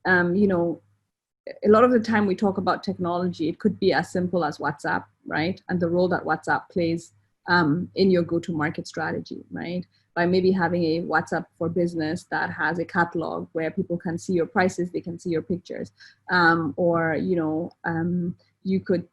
a lot of the time we talk about technology, it could be as simple as WhatsApp, right? And the role that WhatsApp plays in your go-to-market strategy, right? By maybe having a WhatsApp for business that has a catalog where people can see your prices, they can see your pictures, or, you could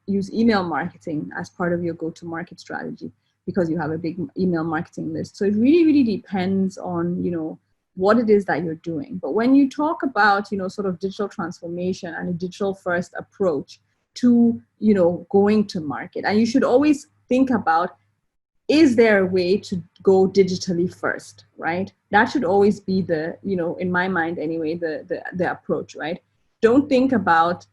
use email marketing as part of your go-to-market strategy because you have a big email marketing list. So it really, really depends on, what it is that you're doing. But when you talk about, sort of digital transformation and a digital first approach to, you know, going to market. And you should always think about, is there a way to go digitally first, right? That should always be the, you know, in my mind anyway, the approach, right? Don't think about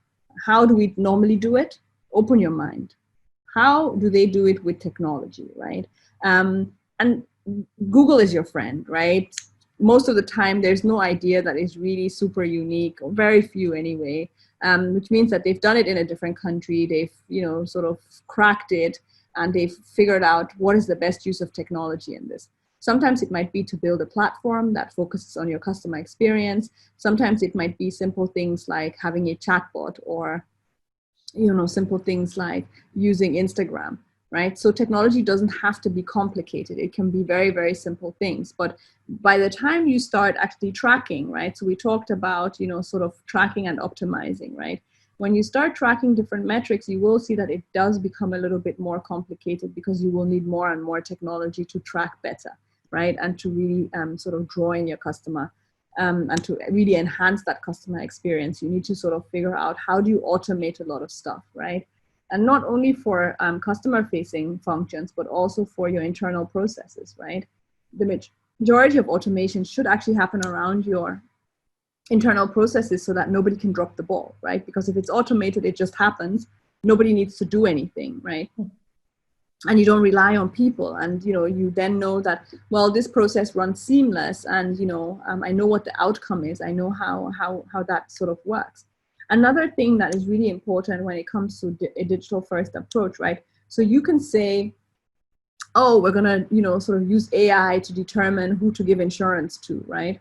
how do we normally do it. Open your mind. How do they do it with technology, right? And Google is your friend, right? Most of the time, there's no idea that is really super unique, or very few anyway, which means that they've done it in a different country. They've, you know, sort of cracked it, and they've figured out what is the best use of technology in this. Sometimes it might be to build a platform that focuses on your customer experience. Sometimes it might be simple things like having a chatbot, or, you know, simple things like using Instagram, right? So technology doesn't have to be complicated. It can be very, very simple things. But by the time you start actually tracking, right? So we talked about, you know, sort of tracking and optimizing, right? When you start tracking different metrics, you will see that it does become a little bit more complicated, because you will need more and more technology to track better, right? And to really sort of draw in your customer, and to really enhance that customer experience. You need to sort of figure out, how do you automate a lot of stuff, right? And not only for customer-facing functions, but also for your internal processes, right? The majority of automation should actually happen around your internal processes, so that nobody can drop the ball, right? Because if it's automated, it just happens. Nobody needs to do anything, right? And you don't rely on people, and, you know, you then know that, well, this process runs seamless, and, you know, I know what the outcome is. I know how that sort of works. Another thing that is really important when it comes to a digital first approach, right? So you can say, oh, we're gonna, you know, sort of use AI to determine who to give insurance to, right?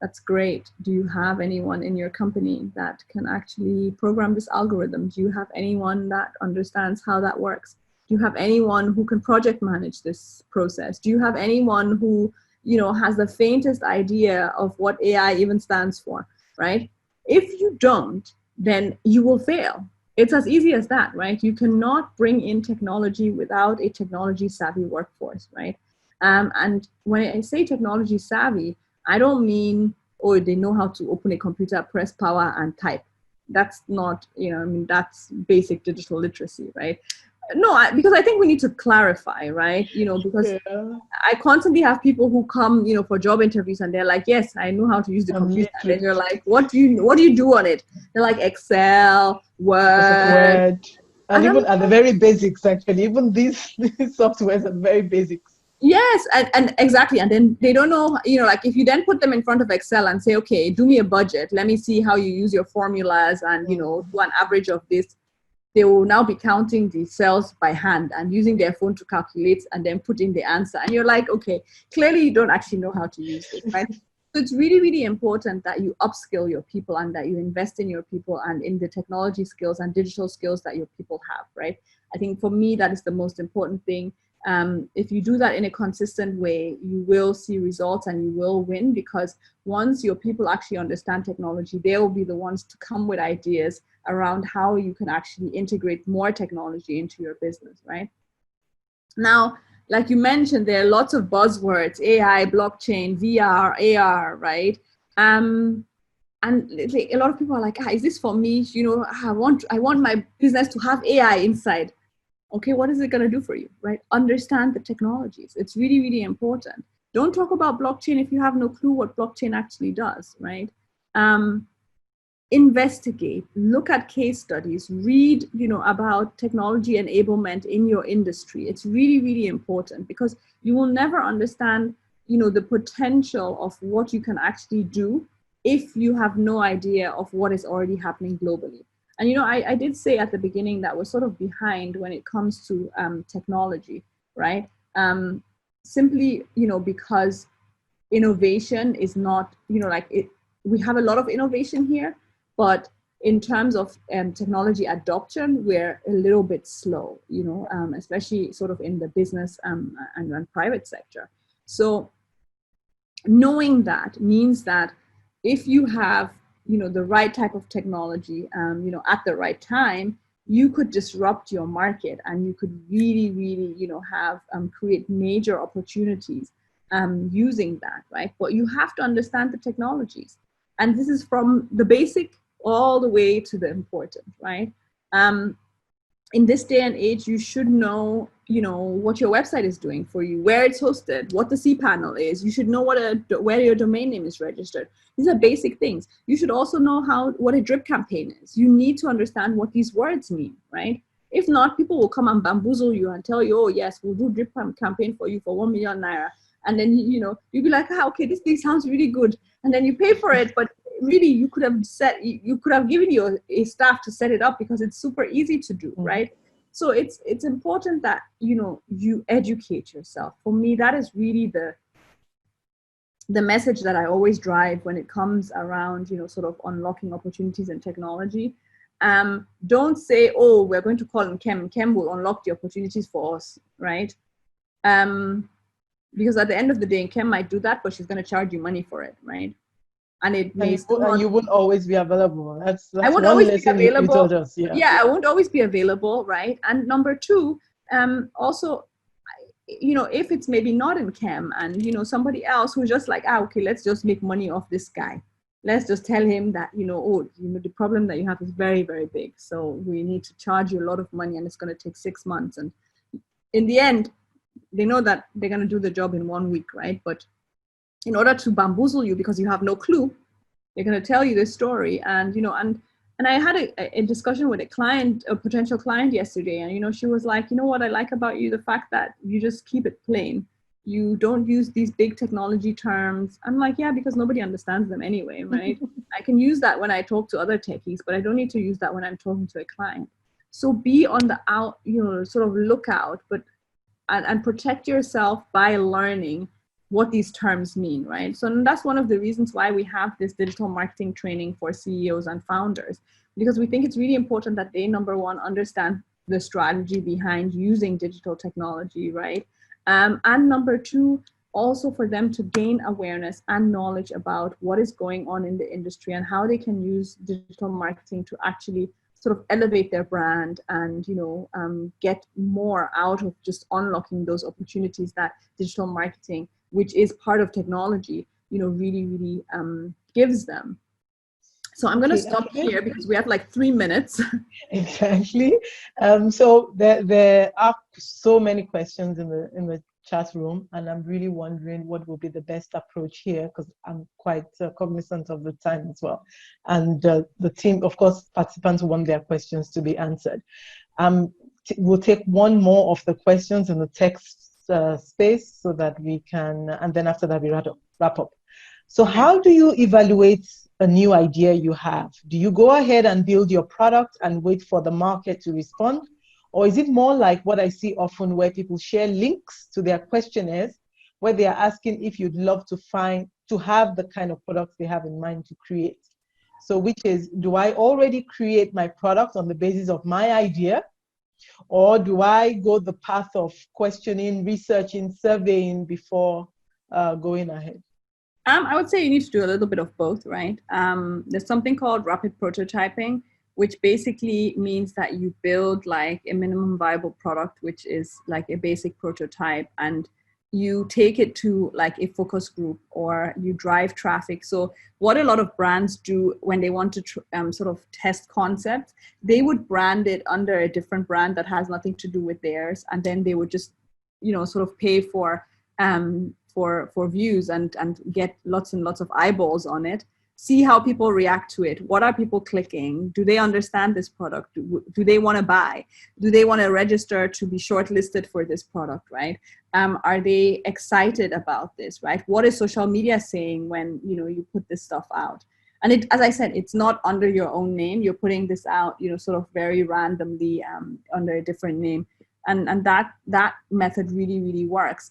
That's great. Do you have anyone in your company that can actually program this algorithm? Do you have anyone that understands how that works? Do you have anyone who can project manage this process? Do you have anyone who, you know, has the faintest idea of what AI even stands for, right? If you don't, then you will fail. It's as easy as that, right? You cannot bring in technology without a technology savvy workforce, right? And when I say technology savvy, I don't mean, oh, they know how to open a computer, press power, and type. That's not, you know, I mean, that's basic digital literacy, right? No, because I think we need to clarify, right? You know, because I constantly have people who come, you know, for job interviews, and they're like, yes, I know how to use the computer. And then you're like, what do you do on it? They're like, Excel, Word. And even at the very basics, actually, even these softwares are very basics. Yes, and exactly. And then they don't know, you know, like if you then put them in front of Excel and say, okay, do me a budget. Let me see how you use your formulas, and, you know, do an average of this. They will now be counting the cells by hand and using their phone to calculate and then put in the answer. And you're like, okay, clearly you don't actually know how to use this, right? So it's really, really important that you upskill your people, and that you invest in your people and in the technology skills and digital skills that your people have, right? I think for me, that is the most important thing. If you do that in a consistent way, you will see results and you will win, because once your people actually understand technology, they will be the ones to come with ideas around how you can actually integrate more technology into your business, right? Now, like you mentioned, there are lots of buzzwords: AI, blockchain, VR, AR, right? And a lot of people are like, is this for me? You know, I want my business to have AI inside. Okay, what is it going to do for you, right? Understand the technologies. It's really, really important. Don't talk about blockchain if you have no clue what blockchain actually does, right? Investigate, look at case studies, read, you know, about technology enablement in your industry. It's really, really important, because you will never understand, you know, the potential of what you can actually do if you have no idea of what is already happening globally. And, you know, I did say at the beginning that we're sort of behind when it comes to technology, right? Simply, you know, because innovation is not, you know, like it, we have a lot of innovation here, but in terms of technology adoption, we're a little bit slow, you know, especially sort of in the business and private sector. So knowing that means that if you have, you know, the right type of technology, you know, at the right time, you could disrupt your market, and you could really, really, you know, have create major opportunities using that, right? But you have to understand the technologies, and this is from the basic all the way to the important, right? In this day and age, you should know, what your website is doing for you, where it's hosted, what the cPanel is. You should know where your domain name is registered. These are basic things. You should also know what a drip campaign is. You need to understand what these words mean, right? If not, people will come and bamboozle you and tell you, oh yes, we'll do drip campaign for you for 1 million naira. And then, you'll be like, okay, this thing sounds really good. And then you pay for it, but really you could have given a staff to set it up, because it's super easy to do, right? So it's important that you educate yourself. For me, that is really the message that I always drive when it comes around sort of unlocking opportunities in technology. Don't say, oh, we're going to call in Kem will unlock the opportunities for us, right? Because at the end of the day, Kem might do that, but she's going to charge you money for it, right? And it may and you won't always be available. That's I won't one always be lesson available. you told us. Yeah, I won't always be available, right? And number two, also, if it's maybe not in Kem and somebody else who's just like, okay, let's just make money off this guy. Let's just tell him that the problem that you have is very, very big. So we need to charge you a lot of money, and it's going to take 6 months. And in the end, they know that they're going to do the job in 1 week, right? But in order to bamboozle you because you have no clue, they're going to tell you this story. And and I had a discussion with a potential client yesterday, and she was like, what I like about you, the fact that you just keep it plain. You don't use these big technology terms. I'm like, yeah, because nobody understands them anyway, right? I can use that when I talk to other techies, but I don't need to use that when I'm talking to a client. So be on the sort of lookout, but and protect yourself by learning what these terms mean, right? So that's one of the reasons why we have this digital marketing training for CEOs and founders, because we think it's really important that they, number one, understand the strategy behind using digital technology, right? And number two, also for them to gain awareness and knowledge about what is going on in the industry and how they can use digital marketing to actually sort of elevate their brand and get more out of just unlocking those opportunities that digital marketing, which is part of technology, really gives them. So I'm going to stop here because we have like 3 minutes. Exactly. So there are so many questions in the chat room, and I'm really wondering what will be the best approach here, because I'm quite cognizant of the time as well. And the team, of course, participants want their questions to be answered. We'll take one more of the questions in the text space so that we can, and then after that we wrap up. So how do you evaluate a new idea you have? Do you go ahead and build your product and wait for the market to respond? Or is it more like what I see often where people share links to their questionnaires where they are asking if you'd love to have the kind of products they have in mind to create? So which is, do I already create my product on the basis of my idea? Or do I go the path of questioning, researching, surveying before going ahead? I would say you need to do a little bit of both, right? There's something called rapid prototyping, which basically means that you build like a minimum viable product, which is like a basic prototype, and you take it to like a focus group or you drive traffic. So what a lot of brands do when they want to sort of test concepts, they would brand it under a different brand that has nothing to do with theirs. And then they would just, sort of pay for views and get lots and lots of eyeballs on it. See how people react to it. What are people clicking? Do they understand this product? Do they want to buy? Do they want to register to be shortlisted for this product, right? Are they excited about this, right? What is social media saying when you put this stuff out? And as I said, it's not under your own name. You're putting this out, sort of very randomly under a different name, and that method really, really works.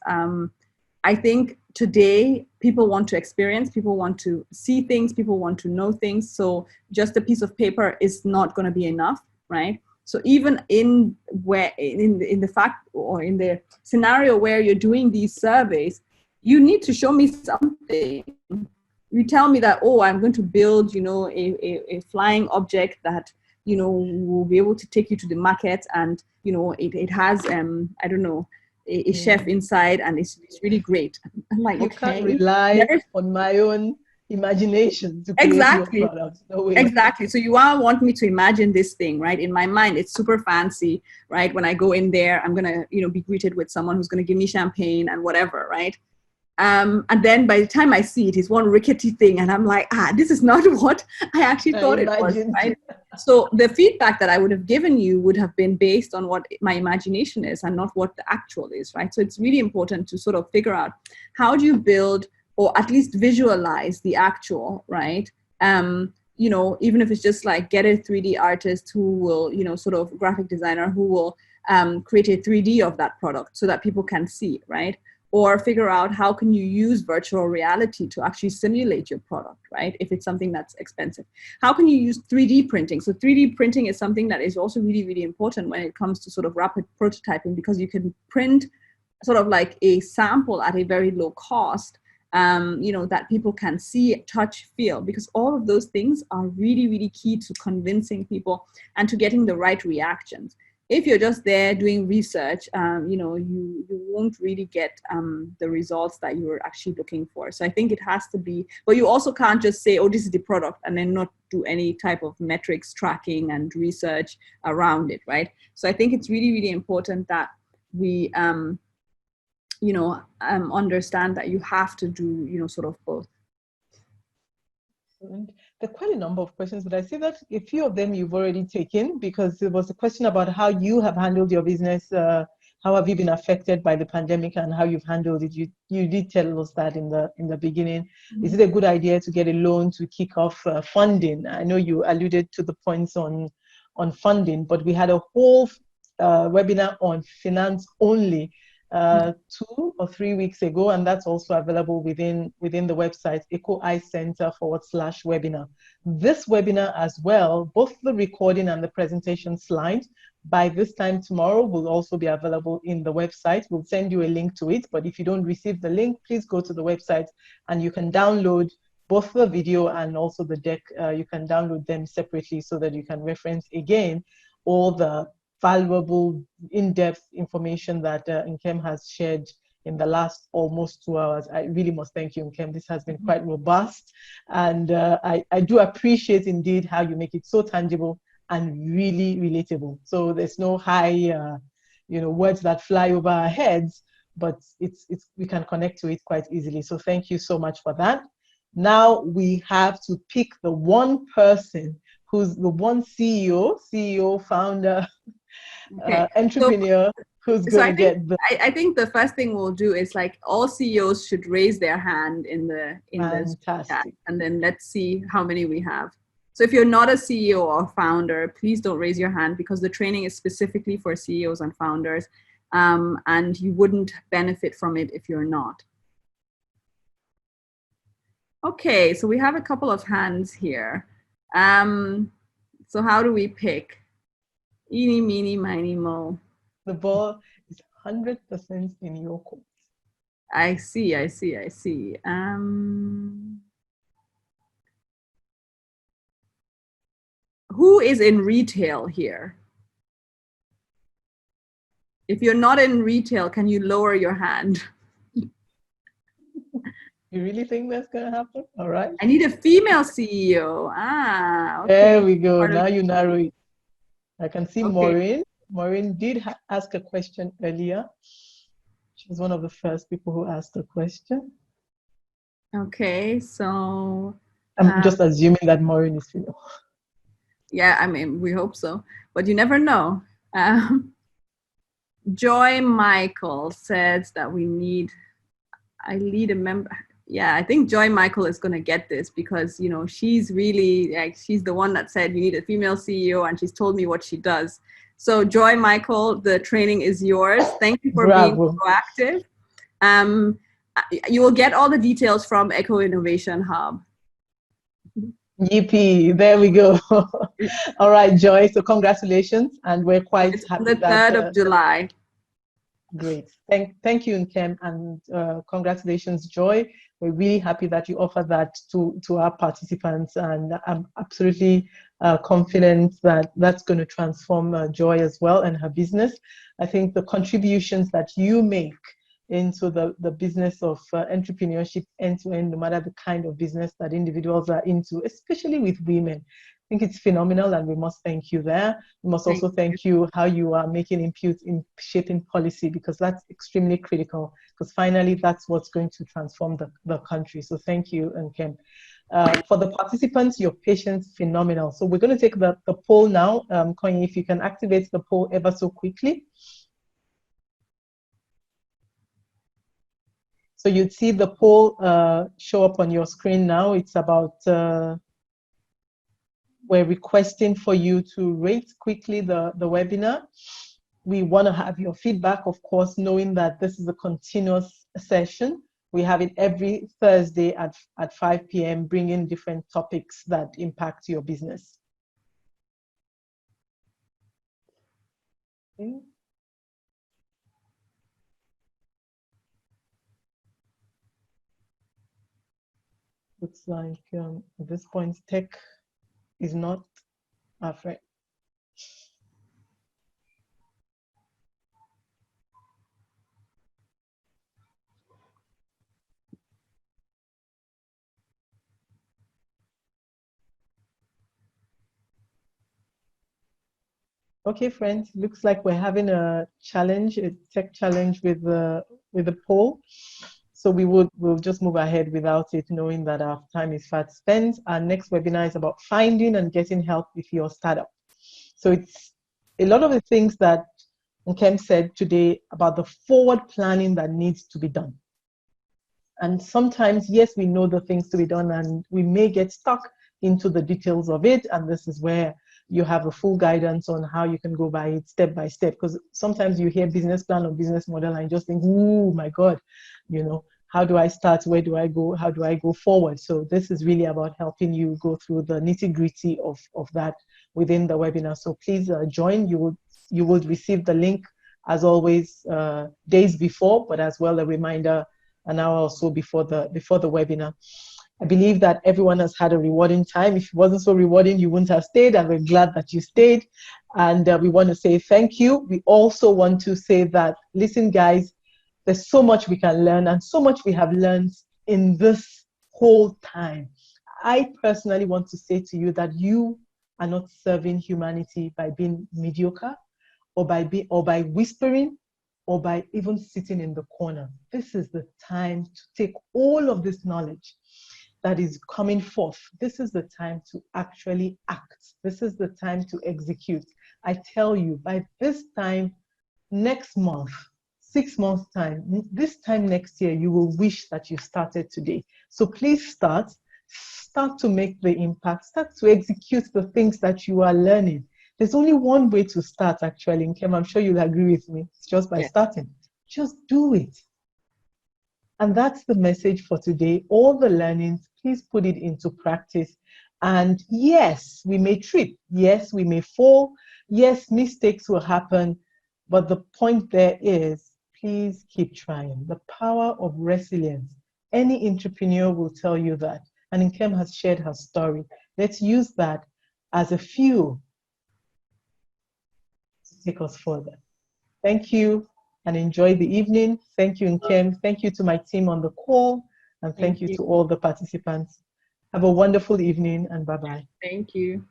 I think today people want to experience, people want to see things, people want to know things. So just a piece of paper is not going to be enough, right? So even in the fact or in the scenario where you're doing these surveys, you need to show me something. You tell me that, oh, I'm going to build, a flying object that, will be able to take you to the market, and it has I don't know, a chef inside, and it's really great. I'm like, you can't rely on my own imagination to create Exactly. your product. No way. Exactly. So you all want me to imagine this thing, right? In my mind, it's super fancy, right? When I go in there, I'm gonna, be greeted with someone who's gonna give me champagne and whatever, right? And then by the time I see it, it's one rickety thing, and I'm like, this is not what I actually thought it was, right? So the feedback that I would have given you would have been based on what my imagination is and not what the actual is, right? So it's really important to sort of figure out how do you build or at least visualize the actual, right? Even if it's just like get a 3D artist who will, sort of graphic designer who will create a 3D of that product so that people can see, right? Or figure out how can you use virtual reality to actually simulate your product, right? If it's something that's expensive. How can you use 3D printing? So 3D printing is something that is also really, really important when it comes to sort of rapid prototyping, because you can print sort of like a sample at a very low cost, that people can see, touch, feel, because all of those things are really, really key to convincing people and to getting the right reactions. If you're just there doing research, you won't really get the results that you're actually looking for. So I think it has to be, but you also can't just say, oh, this is the product, and then not do any type of metrics tracking and research around it, right? So I think it's really, really important that we, understand that you have to do, sort of both. There are quite a number of questions, but I see that a few of them you've already taken, because there was a question about how you have handled your business. How have you been affected by the pandemic and how you've handled it? You did tell us that in the beginning. Mm-hmm. Is it a good idea to get a loan to kick off funding? I know you alluded to the points on funding, but we had a whole webinar on finance only 2 or 3 weeks ago, and that's also available within the website EcoEyeCenter/webinar. This webinar as well, both the recording and the presentation slides, by this time tomorrow will also be available in the website. We'll send you a link to it, but if you don't receive the link, please go to the website and you can download both the video and also the deck. You can download them separately so that you can reference again all the valuable, in-depth information that Nkem has shared in the last almost 2 hours. I really must thank you, Nkem. This has been quite robust, and I do appreciate indeed how you make it so tangible and really relatable. So there's no high, words that fly over our heads, but we can connect to it quite easily. So thank you so much for that. Now we have to pick the one person who's the one CEO, founder, entrepreneur who's going to get the... I think the first thing we'll do is like all CEOs should raise their hand in the chat, and then let's see how many we have. So if you're not a CEO or founder, please don't raise your hand, because the training is specifically for CEOs and founders, and you wouldn't benefit from it if you're not. Okay, so we have a couple of hands here. So how do we pick? Eeny, meeny, miny, mo. The ball is 100% in your court. I see. Who is in retail here? If you're not in retail, can you lower your hand? You really think that's going to happen? All right. I need a female CEO. Okay. There we go. Now you narrow it. I can see Maureen. Maureen did ask a question earlier. She was one of the first people who asked a question. Okay, so... I'm just assuming that Maureen is female. Yeah, I mean, we hope so, but you never know. Joy Michael says that I need a member. Yeah, I think Joy Michael is going to get this, because, she's really, she's the one that said you need a female CEO, and she's told me what she does. So Joy Michael, the training is yours. Thank you for being proactive. You will get all the details from Echo Innovation Hub. Yippee, there we go. All right, Joy, so congratulations, and we're quite happy the 3rd of July. Great. Thank you, Nkem, and congratulations, Joy. We're really happy that you offer that to our participants, and I'm absolutely confident that that's going to transform Joy as well and her business. I think the contributions that you make into the business of entrepreneurship end to end, no matter the kind of business that individuals are into, especially with women. I think it's phenomenal, and we must thank you there. We must also thank you how you are making input in shaping policy, because that's extremely critical, because finally that's what's going to transform the country. So thank you, Nkem. For the participants, your patience, phenomenal. So we're going to take the poll now. Koyin, if you can activate the poll ever so quickly. So you'd see the poll show up on your screen now. It's about, we're requesting for you to rate quickly the webinar. We want to have your feedback, of course, knowing that this is a continuous session. We have it every Thursday at 5 p.m., bringing different topics that impact your business. Okay. Looks like at this point, tech is not our friend. Okay, friends, looks like we're having a challenge, a tech challenge with the poll. So we'll just move ahead without it, knowing that our time is fast spent. Our next webinar is about finding and getting help with your startup. So it's a lot of the things that Nkem said today about the forward planning that needs to be done. And sometimes, yes, we know the things to be done, and we may get stuck into the details of it. And this is where you have a full guidance on how you can go by it step by step. Because sometimes you hear business plan or business model and you just think, oh my God, you know, how do I start? Where do I go? How do I go forward? So this is really about helping you go through the nitty-gritty of that within the webinar. So please join. You will receive the link, as always, days before, but as well a reminder an hour or so before the webinar. I believe that everyone has had a rewarding time. If it wasn't so rewarding, you wouldn't have stayed, and we're glad that you stayed. And we want to say thank you. We also want to say that, listen, guys, there's so much we can learn, and so much we have learned in this whole time. I personally want to say to you that you are not serving humanity by being mediocre, or by whispering, or by even sitting in the corner. This is the time to take all of this knowledge that is coming forth. This is the time to actually act. This is the time to execute. I tell you, by this time next month, 6 months time, this time next year, you will wish that you started today. So please start to make the impact, start to execute the things that you are learning. There's only one way to start, actually, Nkem. I'm sure you'll agree with me. It's just by starting. Just do it. And that's the message for today. All the learnings, please put it into practice. And yes, we may trip. Yes, we may fall. Yes, mistakes will happen. But the point there is, please keep trying. The power of resilience. Any entrepreneur will tell you that. And Nkem has shared her story. Let's use that as a fuel to take us further. Thank you, and enjoy the evening. Thank you, Nkem. Thank you to my team on the call, and thank you to all the participants. Have a wonderful evening, and bye-bye. Thank you.